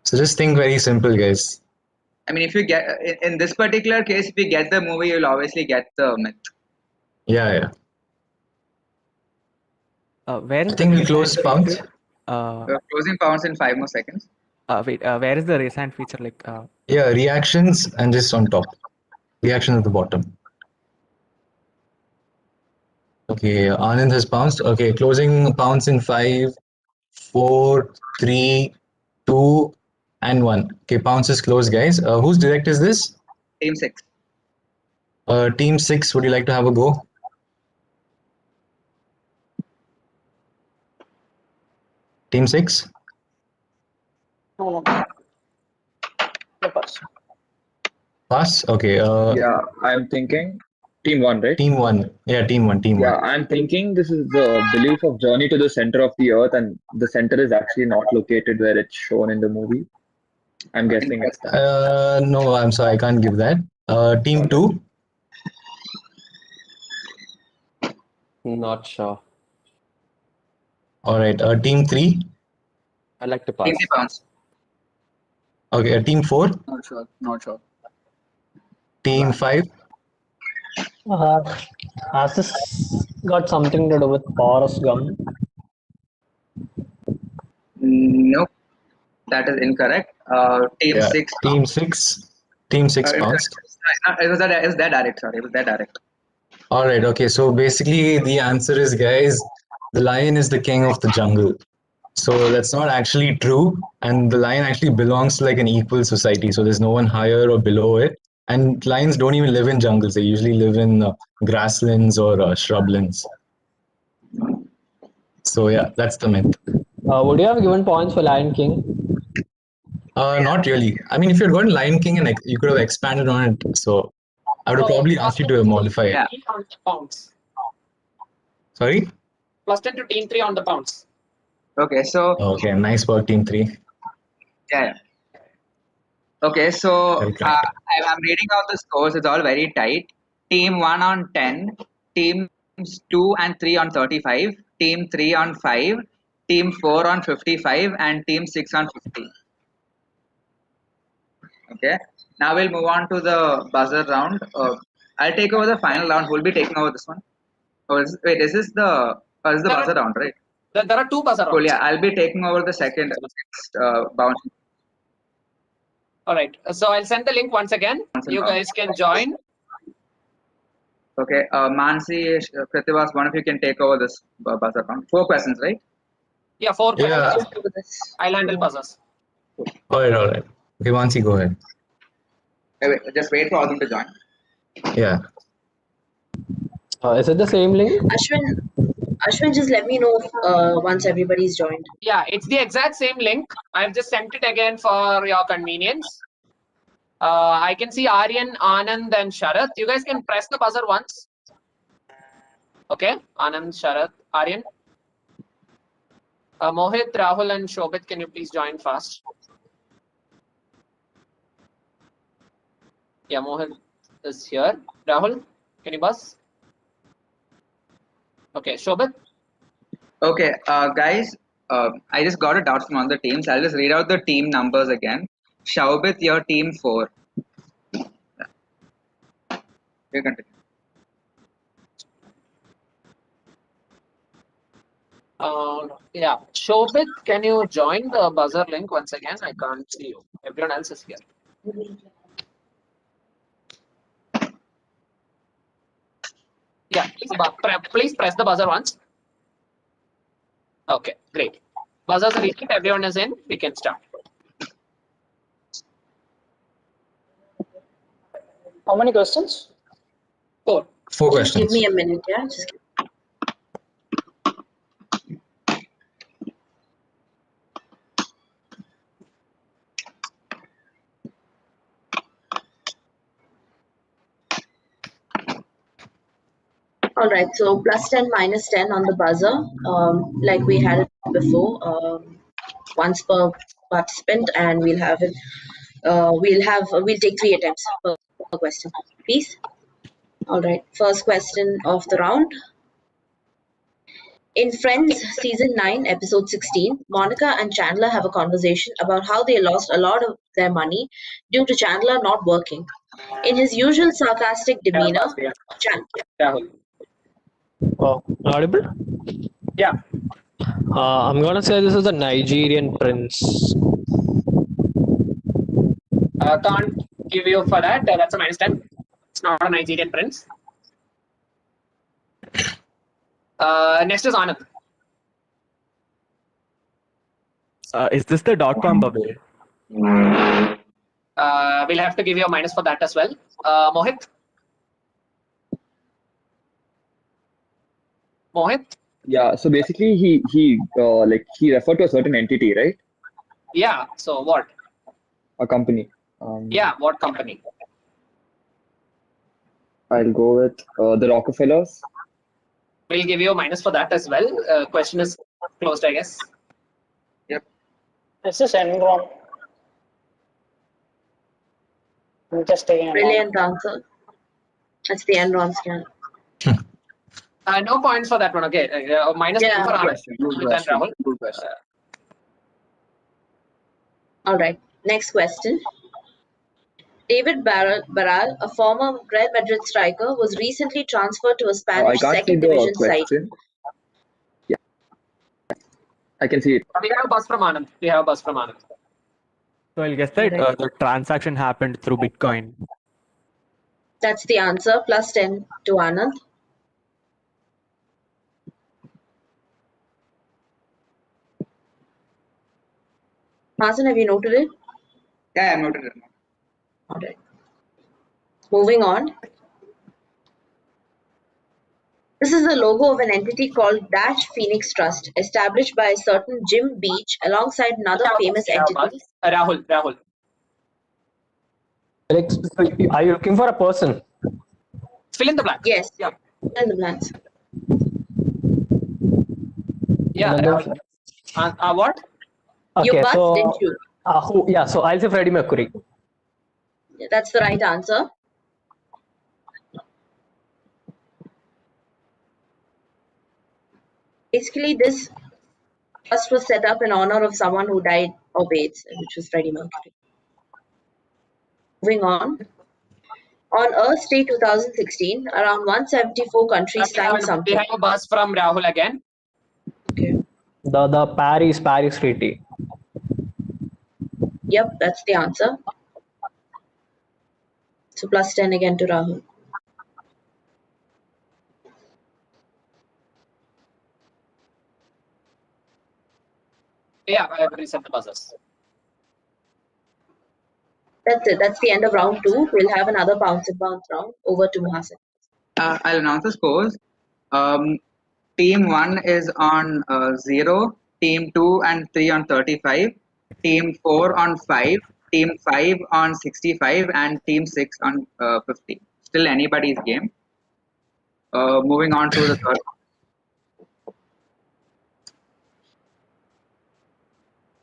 F: So just think very simple, guys.
D: I mean, if you get in this particular case, if you get the movie, you'll obviously get the myth.
F: Yeah.
M: Where is
F: I think
M: the
F: we close pounds.
D: We're closing pounds in 5 more seconds.
M: Where is the raise hand feature? Like,
F: Yeah, reactions and just on top. Reaction at the bottom. Okay, Anand has pounced. Okay, closing pounds in 5, 4, 3, 2, and 1. Okay, pounds is closed, guys. Whose direct is this?
D: Team 6.
F: Team 6, would you like to have a go? Team 6?
O: No.
F: Pass? Okay.
G: Yeah, I'm thinking team 1, right?
F: Team 1. Yeah, team 1.
G: Yeah, I'm thinking this is the belief of journey to the center of the earth, and the center is actually not located where it's shown in the movie. I'm guessing it's that.
F: No, I'm sorry, I can't give that. Team 2?
K: Not sure.
F: All right. Team 3?
K: I'd like to
D: Team
K: pass.
D: 3 pounds.
F: Okay. Team 4?
B: Not sure.
F: Team 5?
E: Has this got something to do with porous gum?
D: Nope, that is incorrect. Team 6.
F: Team 6. Team 6 pounced.
D: It was that direct. Sorry, it was that direct.
F: All right. Okay. So basically, the answer is, guys, the lion is the king of the jungle. So that's not actually true. And the lion actually belongs to like an equal society. So there's no one higher or below it. And lions don't even live in jungles. They usually live in grasslands or shrublands. So yeah, that's the myth.
E: Would you have given points for Lion King?
F: Not really. I mean, if you had gotten Lion King and you could have expanded on it, so I would have probably asked you to modify it.
A: Pounds.
F: Sorry?
A: Plus 10 to team 3 on the pounds.
D: Okay, so.
F: Okay, nice work, team 3.
D: Yeah. Okay, so I'm reading out the scores. It's all very tight. Team 1 on 10, teams 2 and 3 on 35, team 3 on 5, team 4 on 55, and team 6 on 50. Okay, now we'll move on to the buzzer round. I'll take over the final round. Who'll be taking over this one? Is this the buzzer round, right?
A: There are 2 buzzer rounds.
D: Cool, yeah, I'll be taking over the second bounce.
A: All right, so I'll send the link once again. You guys can join.
D: Okay, Mansi, Pratibhas, one of you can take over this buzzer round. 4 questions, right?
A: Yeah, 4
F: Yeah.
A: questions. I'll handle buzzers.
F: All right. Okay, Mansi, go ahead.
D: Just wait for all of them to join.
F: Yeah.
E: Is it the same link?
C: Ashwin, just let me know if, once everybody's joined.
A: Yeah, it's the exact same link. I've just sent it again for your convenience. I can see Aryan, Anand, and Sharath. You guys can press the buzzer once. Okay, Anand, Sharath, Aryan. Mohit, Rahul, and Shobit, can you please join fast? Yeah, Mohit is here. Rahul, can you buzz? Okay, Shobit.
D: Okay, guys, I just got a doubt from one of the teams. I'll just read out the team numbers again. Shaubit, your team 4. You continue.
A: Yeah, Shobit, can you join the buzzer link once again? I can't see you. Everyone else is here. Yeah, please press the buzzer once. Okay, great. Buzzers are reached. Everyone is in. We can start.
O: How many questions?
A: 4.
F: 4
C: Give
F: questions.
C: me a minute, yeah. Just all right. So plus 10, minus 10 on the buzzer, like we had it before. Once per participant, and we'll have it. We'll take 3 attempts per question. Please. All right. First question of the round. In Friends season 9, episode 16, Monica and Chandler have a conversation about how they lost a lot of their money due to Chandler not working. In his usual sarcastic demeanor,
A: Rahul.
E: Audible?
A: Yeah.
E: I'm gonna say this is the Nigerian prince.
A: Can't give you for that. That's a minus 10. It's not a Nigerian prince. Next is Anand.
M: Is this the .com bubble?
A: We'll have to give you a minus for that as well. Mohit. Mohit.
G: Yeah. So basically, he referred to a certain entity, right?
A: Yeah. So what?
G: A company.
A: Yeah. What company?
G: I'll go with the Rockefellers.
A: We'll give you a minus for that as well. Question is closed, I guess.
O: This is Enron. I'm just taking a
C: brilliant answer. That's the Enron scan.
A: No points for that one. Okay. Minus 10 for
B: Good
A: Anand.
B: question. Good
A: Then
B: question.
A: Rahul.
B: Good question.
C: All right. Next question. David Barral, a former Real Madrid striker, was recently transferred to a
G: I
C: Spanish
G: can't see
C: second
G: the
C: division side.
G: question. Yeah. I can see it.
A: We have a bus from Anand.
M: So I'll guess that the transaction happened through Bitcoin.
C: That's the answer. Plus 10 to Anand. Masan, have you noted it?
D: Yeah, I noted it.
C: All right. Moving on. This is the logo of an entity called Dash Phoenix Trust, established by a certain Jim Beach alongside another famous entity.
A: Rahul.
E: Alex, are you looking for a person?
A: Fill in the blank.
C: Yes.
A: Yeah.
C: Fill in the blanks.
A: Yeah.
E: Another-
A: What?
C: You
E: Okay,
C: buzzed,
E: so
C: didn't you?
E: who? Yeah, so I'll say Freddie Mercury.
C: Yeah, that's the right answer. Basically, this trust was set up in honor of someone who died of AIDS, which was Freddie Mercury. Moving on. On Earth Day 2016, around 174 countries signed
A: We
C: something.
A: have a bus from Rahul again.
C: Okay.
E: The Paris Treaty.
C: Yep, that's the answer. So plus 10 again to Rahul.
A: Yeah, I have reset the buzzers.
C: That's it. That's the end of round 2. We'll have another bounce and bounce round. Over to Mahasan.
D: I'll announce the scores. Team 1 is on 0, Team 2 and 3 on 35, Team 4 on 5, Team 5 on 65, and Team 6 on 50. Still anybody's game. Moving on to the third.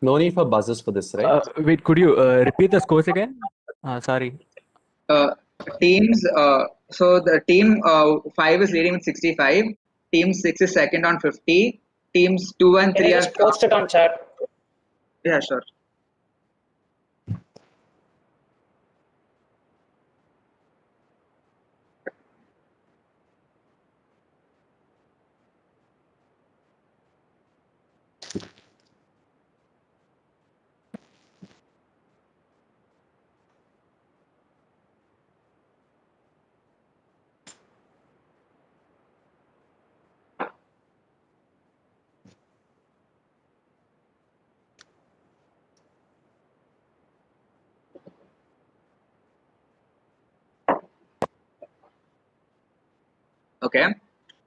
K: No need for buzzers for this, right?
M: Wait, could you repeat the scores again? Sorry.
D: Teams, so the team 5 is leading with 65, Team 6 is second on 50, Teams 2 and
O: Can
D: 3
O: you
D: are.
O: just post it on chat?
D: Yeah, sure. Okay.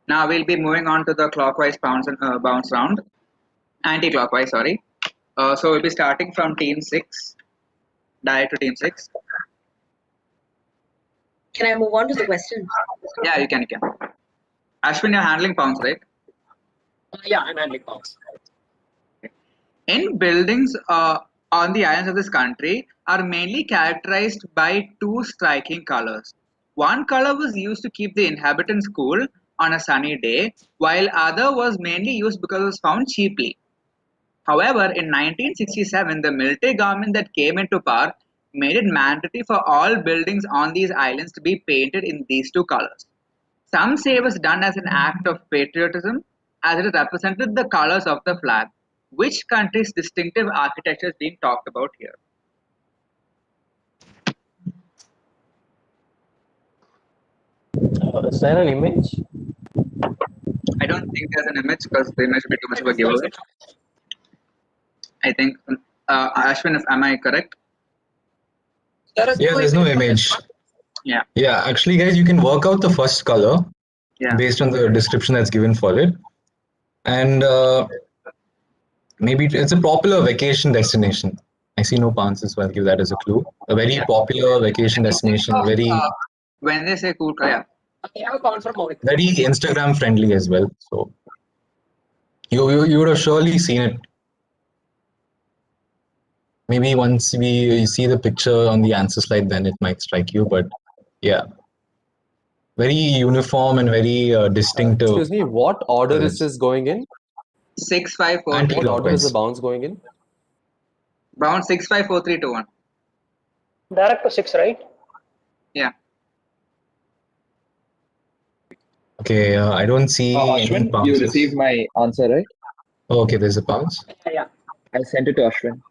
D: Now we'll be moving on to the clockwise bounce round. Anti-clockwise, sorry. So we'll be starting from team 6. Direct to team 6.
C: Can I move on to the question?
D: Yeah, you can. Ashwin, you're handling pounds, right?
A: Yeah, I'm handling pounds.
D: In buildings on the islands of this country are mainly characterized by two striking colors. One color was used to keep the inhabitants cool on a sunny day, while other was mainly used because it was found cheaply. However, in 1967, the military government that came into power made it mandatory for all buildings on these islands to be painted in these two colors. Some say it was done as an act of patriotism, as it represented the colors of the flag. Which country's distinctive architecture is being talked about here?
K: Is there an image?
D: I don't think there's an image because the image would be too much of a giveaway. I think, Ashwin, am I correct?
F: Yeah, there's no image.
D: Yeah.
F: Yeah, actually, guys, you can work out the first color based on the description that's given for it. And maybe it's a popular vacation destination. I see no pounds, so I'll give that as a clue. A very popular vacation destination, very
D: When they say cool, yeah.
A: I have a pound from Mohit.
F: very Instagram friendly as well. So you would have surely seen it. Maybe once you see the picture on the answer slide, then it might strike you. But yeah, very uniform and very distinctive.
K: Excuse me, what order is this going in?
D: 6, 5, 4.
K: What order is the bounce going in?
D: Bounce 6, 5, 4, 3, 2, 1.
O: Direct to 6, right?
D: Yeah.
F: Okay, I don't see any
G: Ashwin, you
F: bounces.
G: received my answer, right?
F: Oh, okay, there's a bounce.
A: Yeah.
G: I sent it to Ashwin.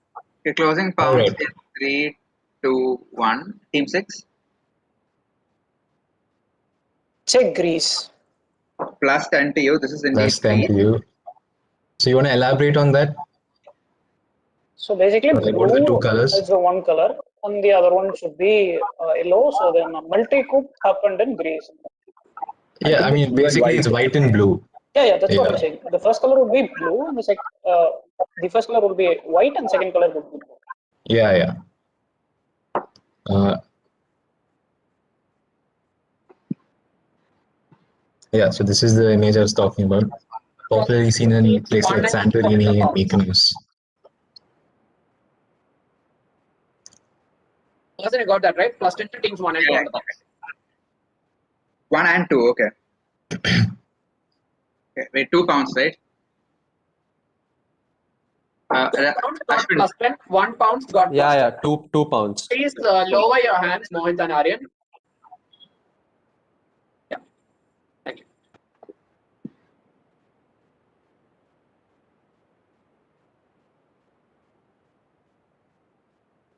D: Okay, closing bounce
F: Alright.
D: in 3, 2, 1. Team 6.
O: Check Greece.
D: Plus 10 to you. This is indeed
F: Plus 10 to you. So you want to elaborate on that?
O: So basically,
F: Like, what are the two
O: blue
F: colors?
O: is the one color, and the other one should be yellow. So then multi-coup happened in Greece.
F: Yeah, I mean, basically it's white and blue.
O: Yeah, that's what
F: Yeah.
O: I'm saying. The first color would be blue, and the first color would be white, and second color would be blue.
F: Yeah. Yeah, so this is the image I was talking about. Popularly seen in places like Santorini and Mykonos.
A: Wasn't I got that right? Plus 10 to teams 1 and 2 on the box.
D: 1 and 2, okay. Okay, wait, 2 pounds, right?
A: Ashwin. Plus 10, 1 pound got
K: Yeah, 2 pounds.
A: Please lower your hands, Mohit and Aryan. Yeah. Thank you.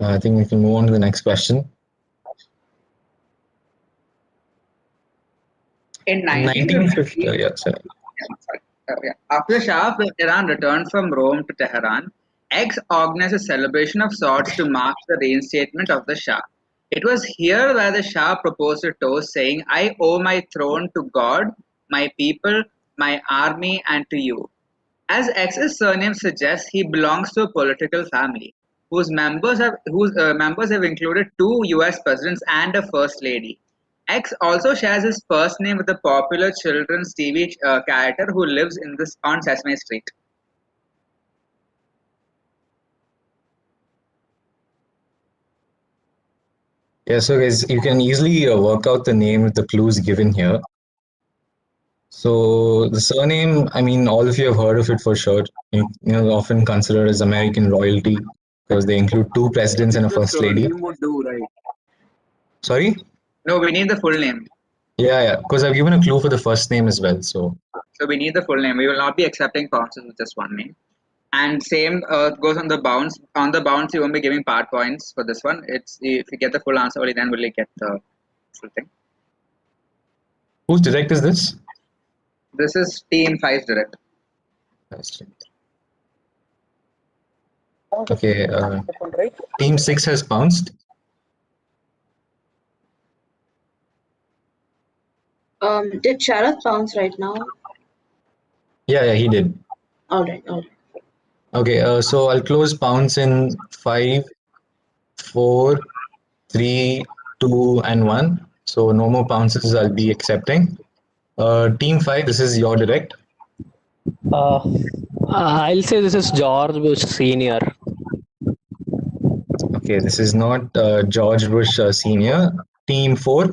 F: I think we can move on to the next question.
D: In 1950, after the Shah of Iran returned from Rome to Tehran, X organized a celebration of sorts to mark the reinstatement of the Shah. It was here where the Shah proposed a toast saying, "I owe my throne to God, my people, my army, and to you." As X's surname suggests, he belongs to a political family whose members have included 2 US presidents and a first lady. X also shares his first name with the popular children's TV character who lives on Sesame Street.
F: Yeah, so guys, you can easily work out the name with the clues given here. So the surname, I mean, all of you have heard of it for sure. Often considered as American royalty because they include 2 presidents and a first lady.
B: Would do, right?
F: Sorry?
D: No, we need the full name.
F: Yeah, because I've given a clue for the first name as well. So
D: we need the full name. We will not be accepting bounces with just one name. And same goes on the bounce. On the bounce, you won't be giving part points for this one. It's if you get the full answer, only then will you get the full thing.
F: Whose direct is this?
D: This is Team 5's direct.
F: Okay, Team 6 has bounced.
C: Did Sharath bounce right now?
F: Yeah, he did.
C: All right.
F: Okay, so I'll close pounds in 5, 4, 3, 2, and 1. So no more pounces I'll be accepting. Team 5, this is your direct.
E: I'll say this is George Bush Senior.
F: Okay, this is not George Bush Senior. Team 4.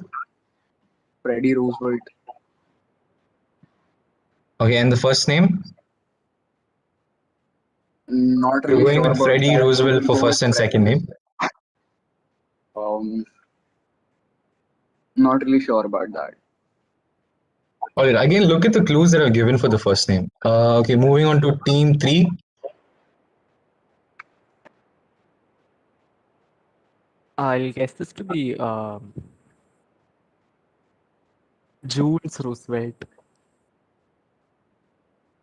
B: Freddie Roosevelt.
F: Okay, and the first name?
B: Not
F: We're
B: really
F: going
B: sure
F: with
B: about
F: Freddie
B: that.
F: Roosevelt for first and second name.
B: Not really sure about that.
F: All right, again, look at the clues that are given for the first name. Okay, moving on to team 3.
M: I'll guess this to be Jules Roosevelt.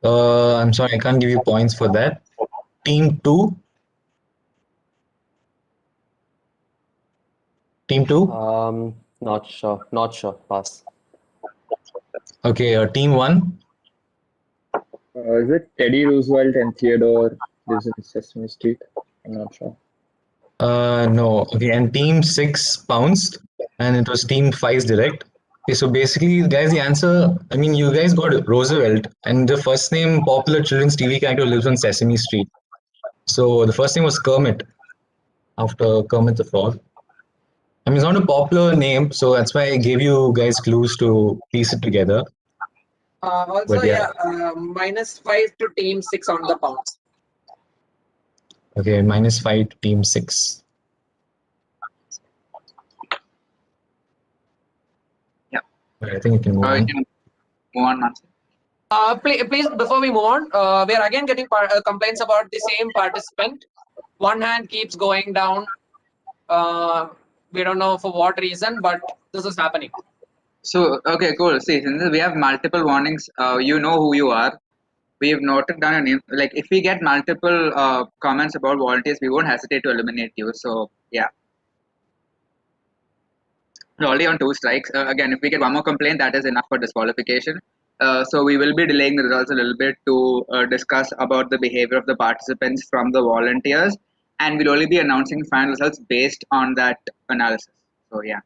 F: I'm sorry, I can't give you points for that. Team 2. Team 2.
K: Not sure. Not sure. Pass.
F: Okay, team 1.
G: Is it Teddy Roosevelt and Theodore lives in Sesame Street? I'm not sure.
F: No. Okay, and team 6 bounced, and it was team 5's direct. Okay, so basically, guys, the answer, I mean, you guys got Roosevelt, and the first name, popular children's TV character, lives on Sesame Street. So the first name was Kermit, after Kermit the Frog. I mean, it's not a popular name, so that's why I gave you guys clues to piece it together.
A: Also,
F: But yeah.
A: -5 to team 6 on the pounds.
F: Okay, -5 to team 6.
B: Yeah.
F: I think you can move on.
B: You can move on, Nancy.
A: Please, before we move on, we are again getting complaints about the same participant. One hand keeps going down. We don't know for what reason, but this is happening.
D: So, okay, cool. See, since we have multiple warnings, you know who you are. We've noted down your name. Like, if we get multiple comments about volunteers, we won't hesitate to eliminate you. So, yeah. We're already on 2 strikes. Again, if we get one more complaint, that is enough for disqualification. So we will be delaying the results a little bit to discuss about the behavior of the participants from the volunteers, and we'll only be announcing final results based on that analysis. So yeah.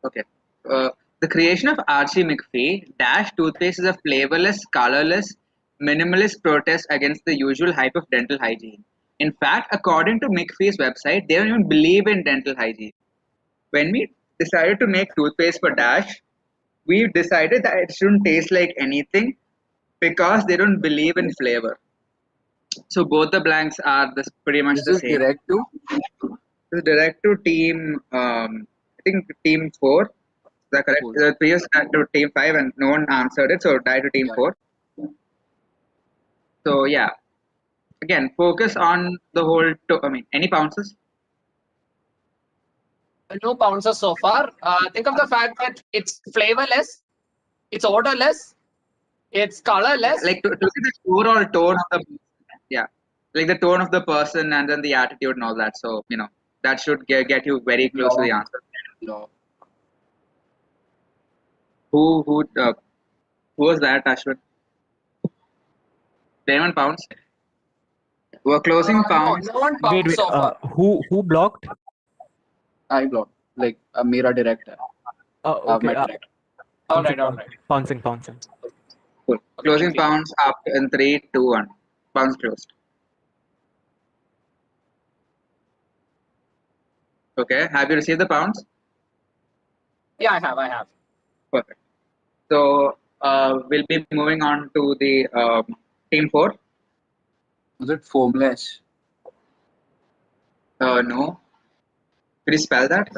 D: Okay. The creation of Archie McPhee Dash toothpaste is a flavorless, colorless, minimalist protest against the usual hype of dental hygiene. In fact, according to McPhee's website, they don't even believe in dental hygiene. When we decided to make toothpaste for Dash, we decided that it shouldn't taste like anything because they don't believe in flavor. So both the blanks are pretty much the same.
B: Direct to?
D: This is direct to team, I think team 4. Is that correct?
B: Cool.
D: The previous to team 5 and no one answered it, so die to team 4. So yeah, again, focus on the whole. Any bounces?
A: No bounces so far. Think of the fact that it's flavorless, it's odorless, it's colorless.
D: Like to look at the overall tone of the like the tone of the person and then the attitude and all that. So that should get you very close to the answer. Who was that, Ashwin? Damon Pounds. We're closing Pounds.
A: No one bounced so far.
M: Who blocked?
B: I blocked. Like Mera direct.
M: Okay.
B: My direct.
A: All right.
M: Pouncing.
D: Cool. Closing Pounds up in 3, 2, 1. Pounds closed. Okay. Have you received the Pounds?
A: Yeah, I have.
D: Perfect. So we'll be moving on to the team 4.
B: Was it foamless?
D: No. Could you spell that?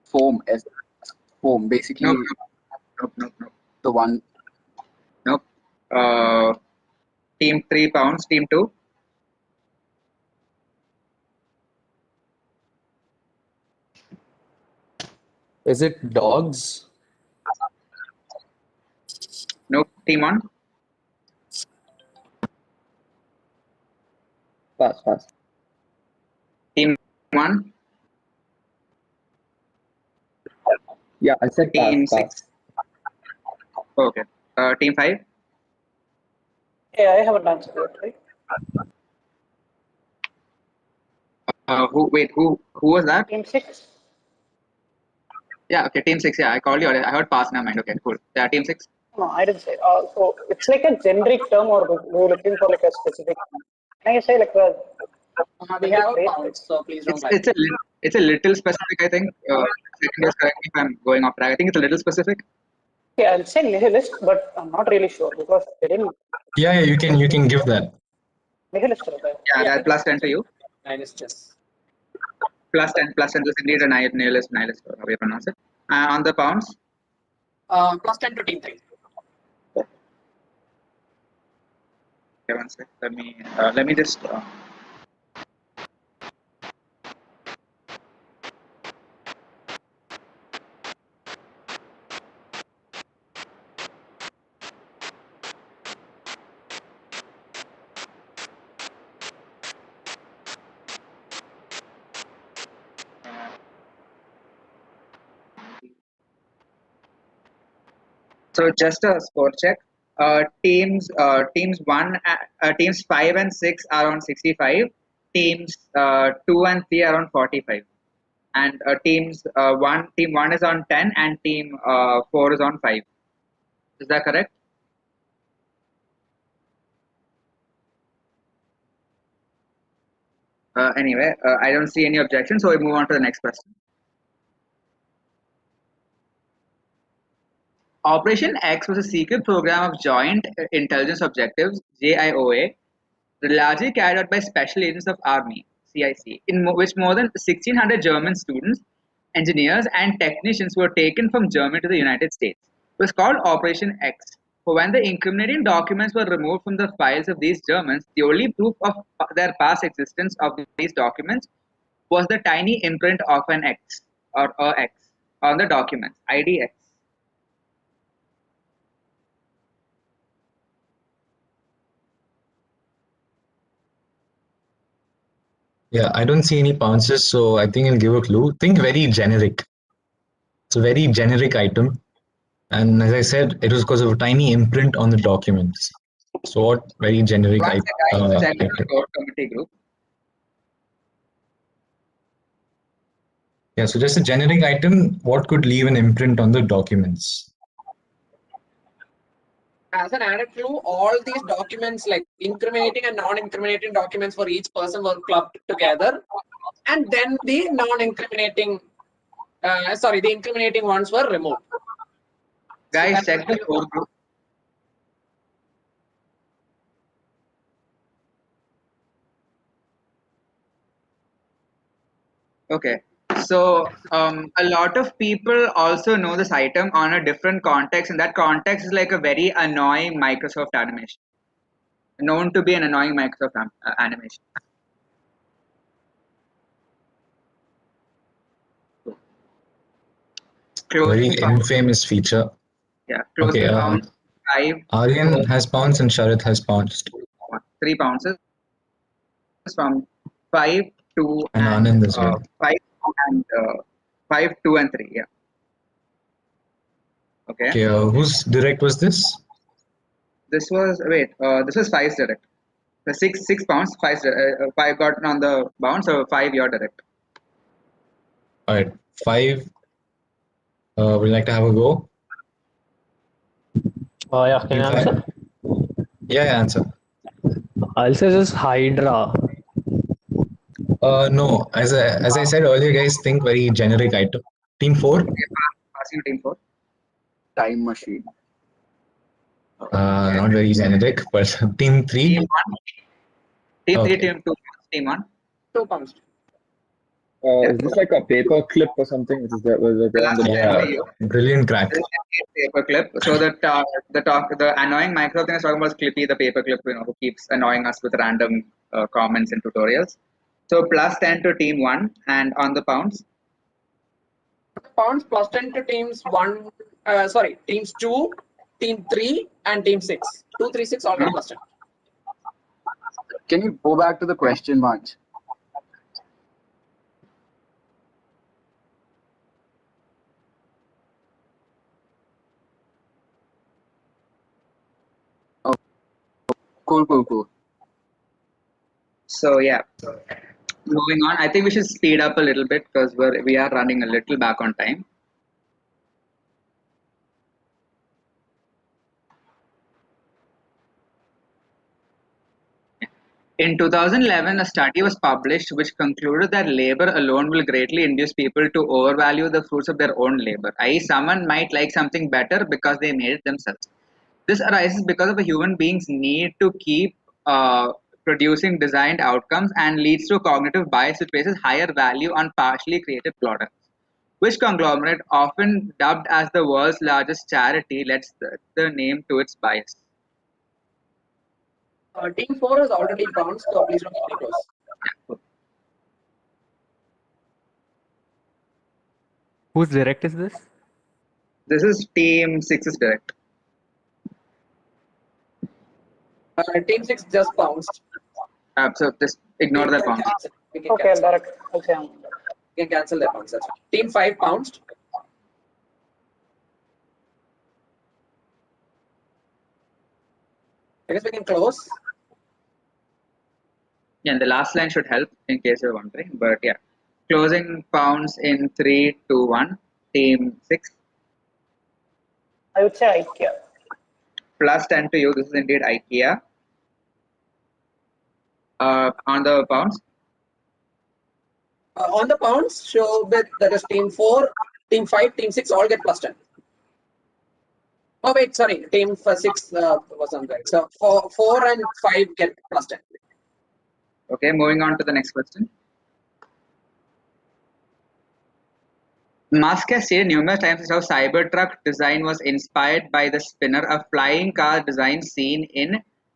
B: Foam. Foam. Basically.
D: Nope.
B: The one.
D: Nope. Team 3 Pounds. Team 2.
K: Is it dogs?
D: Nope. Team 1.
G: Pass.
D: Team 1.
G: Yeah, I said pass.
D: Team
G: Pass.
D: 6. Okay. Team 5.
O: Yeah, I haven't answered yet, right?
D: Who was that?
O: Team 6.
D: Yeah, okay, team 6. Yeah, I called you. I heard pass in my mind. Okay, cool. Yeah, team 6.
O: No, I didn't say. So it's like a generic term, or we're looking for like a specific. Can I say like a
A: We have a bounce, so please don't lie.
D: It's a little specific, I think. Second is correct me if I'm going off track. I think it's a little specific.
O: Yeah, I'll say nihilist, but I'm not really sure because they didn't.
F: Yeah, you can give that.
O: Nihilist, right?
D: Yeah, that plus 10 to you.
A: Minus just.
D: Plus 10 is indeed a nihilist, how you pronounce it. On the pounds?
A: Plus 10 to team 3.
D: Okay, one sec. Let me just. So just a score check. Teams 5 and 6 are on 65. Teams 2 and 3 are on 45. And team 1 is on 10 and team 4 is on 5. Is that correct? Anyway, I don't see any objection, so we move on to the next question. Operation X was a secret program of Joint Intelligence Objectives (JIOA), largely carried out by special agents of Army (CIC), in which more than 1,600 German students, engineers, and technicians were taken from Germany to the United States. It was called Operation X. For when the incriminating documents were removed from the files of these Germans, the only proof of their past existence of these documents was the tiny imprint of an X or a X on the documents, IDX.
F: Yeah, I don't see any bounces, so I think I'll give a clue. Think very generic. It's a very generic item. And as I said, it was because of a tiny imprint on the documents. So what very generic
D: Check with
F: item.
D: the core committee group.
F: Yeah, so just a generic item, what could leave an imprint on the documents?
A: As an added clue, all these documents, like incriminating and non-incriminating documents for each person, were clubbed together, and then the non-incriminating, the incriminating ones were removed.
D: Guys,
A: So
D: check the core group. Okay, so a lot of people also know this item on a different context, and that context is like a very annoying Microsoft animation, known to be an annoying Microsoft animation.
F: Very infamous feature.
D: Yeah,
F: okay,
D: pounds 5.
F: Aryan has pounced and Sharat has pounced.
D: 3 bounces from 5, 2,
F: And Anand as well.
D: 5 and 5, 2, and 3. Yeah. Okay.
F: Okay, whose direct was this?
D: This was 5's direct. The 6 pounds, 5 got on the bounce, so 5 your direct.
F: All right, 5. Would you like to have a go?
E: Oh yeah, can I answer?
F: Yeah, answer.
E: I'll say just Hydra.
F: No, as I said earlier, guys, think very generic item. Team 4.
D: Okay, passing team 4.
B: Time machine.
F: Not very generic, but team 3.
D: Team 1. Team
F: Okay.
D: 3, team 2, team 1.
A: 2 pounds.
G: Is this like a paper clip or something? Which is there on the
F: Yeah, brilliant crack.
D: Paper clip. So the annoying Microsoft thing is talking about Clippy, the paper clip, who keeps annoying us with random comments in tutorials. So plus 10 to team 1, and on the pounds.
A: Pounds plus 10 to teams teams 2, team 3, and team 6. 2, 3, 6 all got plus 10.
B: Can you go back to the question, Vanch? Cool. So yeah, moving on. I think we should speed up a little bit because we are running a little back on time. In 2011, a study was published which concluded that labor alone will greatly induce people to overvalue the fruits of their own labor, i.e., someone might like something better because they made it themselves. This arises because of a human being's need to keep producing designed outcomes and leads to a cognitive bias which places higher value on partially created products. Which conglomerate, often dubbed as the world's largest charity, lets the name to its bias?
A: Team 4 has already bounced, so please don't keep it close.
M: Whose direct is this?
B: This is Team 6's direct.
A: Team 6 just bounced.
B: So just ignore that bounce.
O: Okay, direct. Okay.
A: We can cancel that bounce. That's fine. Team 5 bounced. I guess we can close.
B: Yeah, and the last line should help in case you're wondering. But yeah, closing pounds in 3, 2, 1. Team 6.
O: I would say IKEA.
B: Plus 10 to you. This is indeed IKEA. On the pounds.
A: On the pounds, show that is Team 4, Team 5, Team 6 all get plus 10. Oh wait, sorry, Team 6 was on right. So 4 and 5 get plus 10.
B: Okay, moving on to the next question. Musk has stated numerous times how Cybertruck design was inspired by the spinner, a flying car design seen in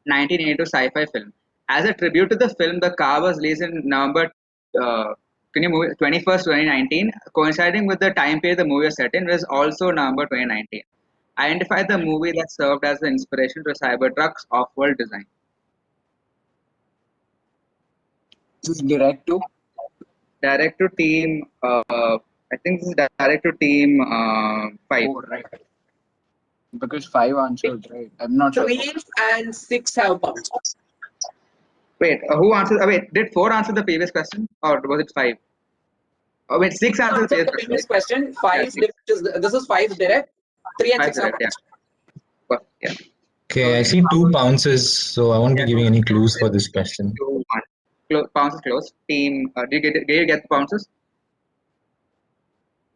B: 1982 sci-fi film. As a tribute to the film, the car was released in November 21st, 2019, coinciding with the time period the movie was set in, was also November 2019. Identify the movie that served as the inspiration to Cybertruck's off-world design. This is direct to team. I think this is direct to team 5.
P: 4, right? Because 5 answered, right? I'm not sure.
A: 3 and 6 have bounced.
B: Wait, who answered? Wait, did 4 answer the previous question, or was it 5? Oh, wait, 6 answered the
A: previous question. 5 this is 5 direct. 3 and 6 have bounced.
B: Yeah.
F: Okay, I see 2 bounces, so I won't be giving any clues for this question.
B: 2, 1. Bounces close. Team, did you get the bounces?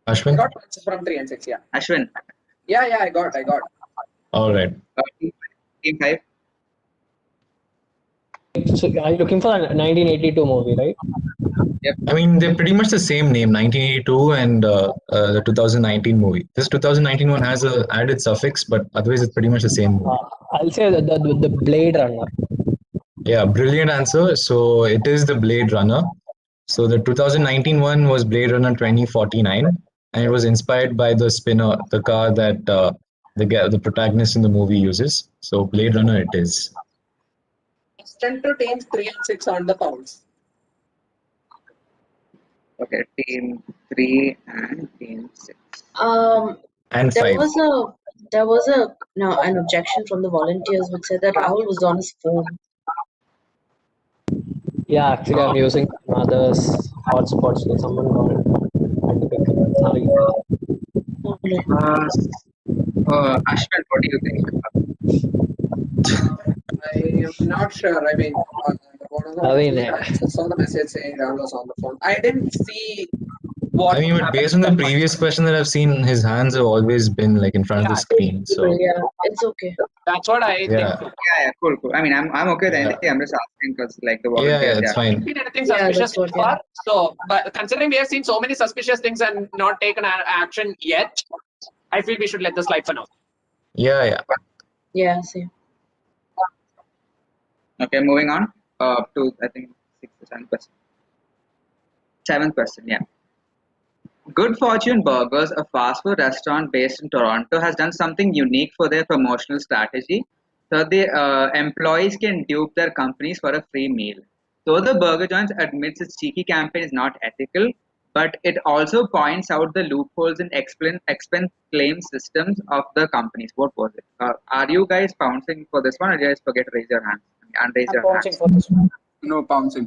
F: Ashwin?
A: I got bounces from 3 and 6, yeah.
B: Ashwin?
A: Yeah, I got.
F: All right.
B: Team 5?
E: So are you looking for a 1982 movie, right?
B: Yep.
F: I mean, they're pretty much the same name, 1982 and the 2019 movie. This 2019 one has a added suffix, but otherwise it's pretty much the same movie.
E: I'll say the Blade Runner.
F: Yeah, brilliant answer. So it is the Blade Runner. So the 2019 one was Blade Runner 2049, and it was inspired by the spinner, the car that the protagonist in the movie uses. So Blade Runner it is.
A: 10 to teams 3 and 6 on the pounds.
B: Okay, team 3 and team 6.
F: And
C: there
F: 5.
C: was an objection from the volunteers which said that Rahul was on his phone.
E: Yeah, actually, I'm using others hotspots. So someone called. Sorry.
B: Ashwin, what do you think?
A: I am not sure. I mean, I saw the message saying Rahul was on the phone. I didn't see what.
F: I mean, but based on the previous question that I've seen, his hands have always been like in front of the screen. So
C: Yeah, it's okay.
A: That's what I think.
B: Yeah, cool. I mean, I'm okay with anything. I'm just asking because like the volunteers.
F: Yeah, it's fine.
A: Seen anything suspicious so far? So, but considering we have seen so many suspicious things and not taken action yet, I feel we should let this slide for now.
F: Yeah.
C: Yeah, same.
B: Okay, moving on to I think 6th or 7th question. 7th question, yeah. Good Fortune Burgers, a fast food restaurant based in Toronto, has done something unique for their promotional strategy. So the employees can dupe their companies for a free meal. So the burger joint admits its cheeky campaign is not ethical, but it also points out the loopholes in expense claim systems of the companies. What was it? Are you guys pouncing for this one, or do you guys forget to raise your hands?
D: Unraise
O: I'm
D: your
O: pouncing
D: hands.
O: for this one.
P: No, pouncing.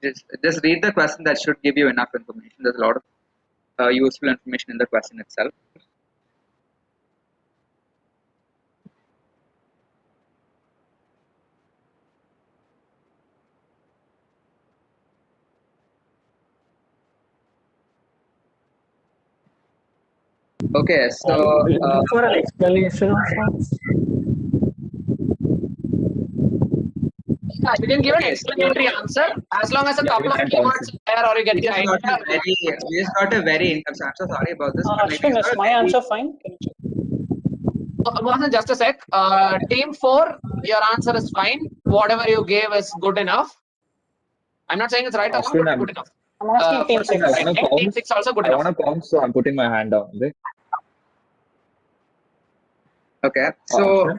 D: Just read the question. That should give you enough information. There's a lot of useful information in the question itself. Okay, so
E: Looking for an explanation of sorts.
A: Yeah, you can give an
D: okay,
A: explanatory answer as long as a couple of
G: I'm
A: keywords
G: pouncing.
A: are there or you get
D: we
A: the
D: just got a
A: idea.
D: very. I'm so sorry about this, but like we
O: Ashwin,
D: just
O: is
D: got a
O: my
D: very.
O: answer fine? Can you check?
A: Wasn't just a sec. Team 4, your answer is fine. Whatever you gave is good enough. I'm not saying it's right or wrong,
G: Ashwin,
A: but good enough.
O: I'm asking team
G: Ashwin, I
O: 6.
G: want to
A: Team
G: pounce.
A: 6 also good
G: I
A: enough.
G: want to pounce, so I'm putting my hand down. Okay.
D: Okay, so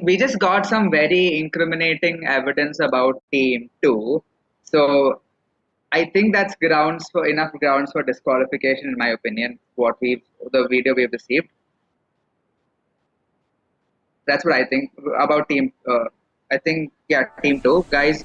D: we just got some very incriminating evidence about Team 2. So I think that's enough grounds for disqualification, in my opinion. The video we've received. That's what I think about Team. I think Team 2 guys.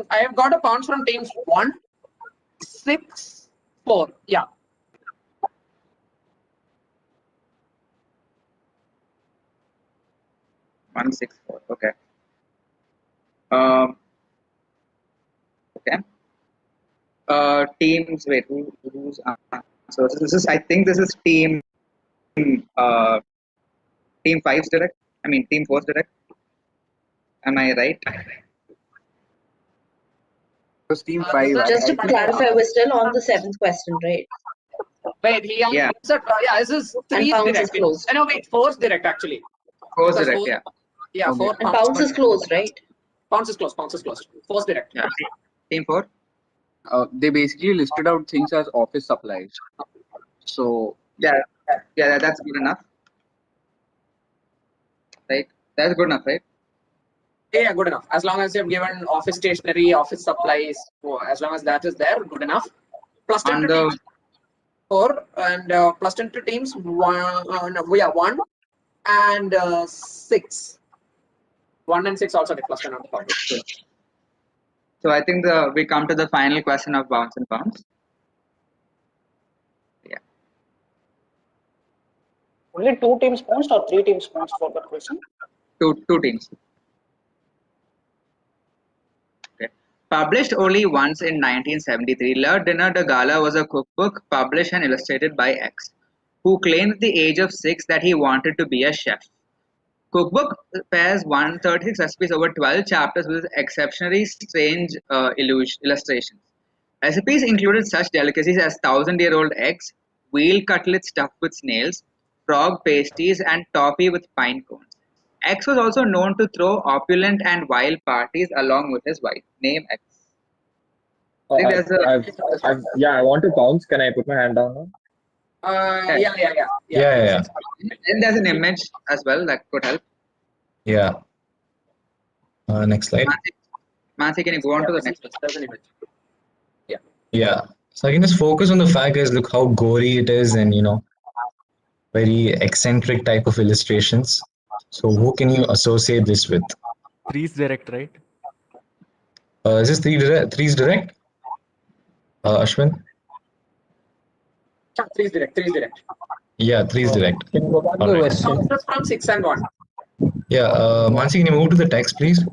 A: I have got a pounce from teams 1, 6, 4. Yeah.
D: One 6 4. Okay. Okay. Teams. Wait. Who's so this is. I think this is team. Team 5's direct. I mean Team 4's direct. Am I right?
P: Was Team 5.
C: Just to clarify, we're still on the 7th question, right?
A: Wait, he answered. Yeah, this is 3
C: Pounce
A: direct.
C: is closed.
A: No, wait, 4's direct actually.
D: 4's
A: Because
D: direct.
A: 4,
D: Yeah.
A: Yeah,
P: Okay.
A: 4.
C: And Pounce is closed, right?
A: Pounce is closed. 4's direct.
D: Yeah. Team 4.
P: They basically listed out things as office supplies. So
D: Yeah, that's good enough. Right? That's good enough, right?
A: Yeah, good enough. As long as you have given office stationery, office supplies, as long as that is there, good enough. Plus 10 to teams 4 and plus 10 to teams 1 and 6. 1 and 6 also get plus 10 on the top.
D: So I think we come to the final question of bounce and pounce. Yeah.
O: Only 2 teams pounced or 3 teams pounced for that question?
D: Two teams. Okay. Published only once in 1973, Le Dîner de Gala was a cookbook published and illustrated by X, who claimed at the age of 6 that he wanted to be a chef. Cookbook pairs 136 recipes over 12 chapters with exceptionally strange illustrations. Recipes included such delicacies as 1,000-year-old eggs, veal cutlets stuffed with snails, frog pasties, and toffee with pine cones. X was also known to throw opulent and wild parties along with his wife. Name X. I think there's
G: I want to pounce. Can I put my hand down now?
A: Yeah.
D: And there's an image as well that could help.
F: Yeah. Next slide.
D: Mansi, can you go on to the next one?
A: There's an image.
F: Yeah. So I can just focus on the fact, guys, look how gory it is and, very eccentric type of illustrations. So who can you associate this with?
M: Three's direct, right?
F: Is this three's direct? Ashwin?
A: Yeah, three's direct.
F: Yeah, three's direct.
E: Can you go back to the
F: Alright.
E: question?
A: From 6 and 1.
F: Yeah, Mansi, can you move to the text, please?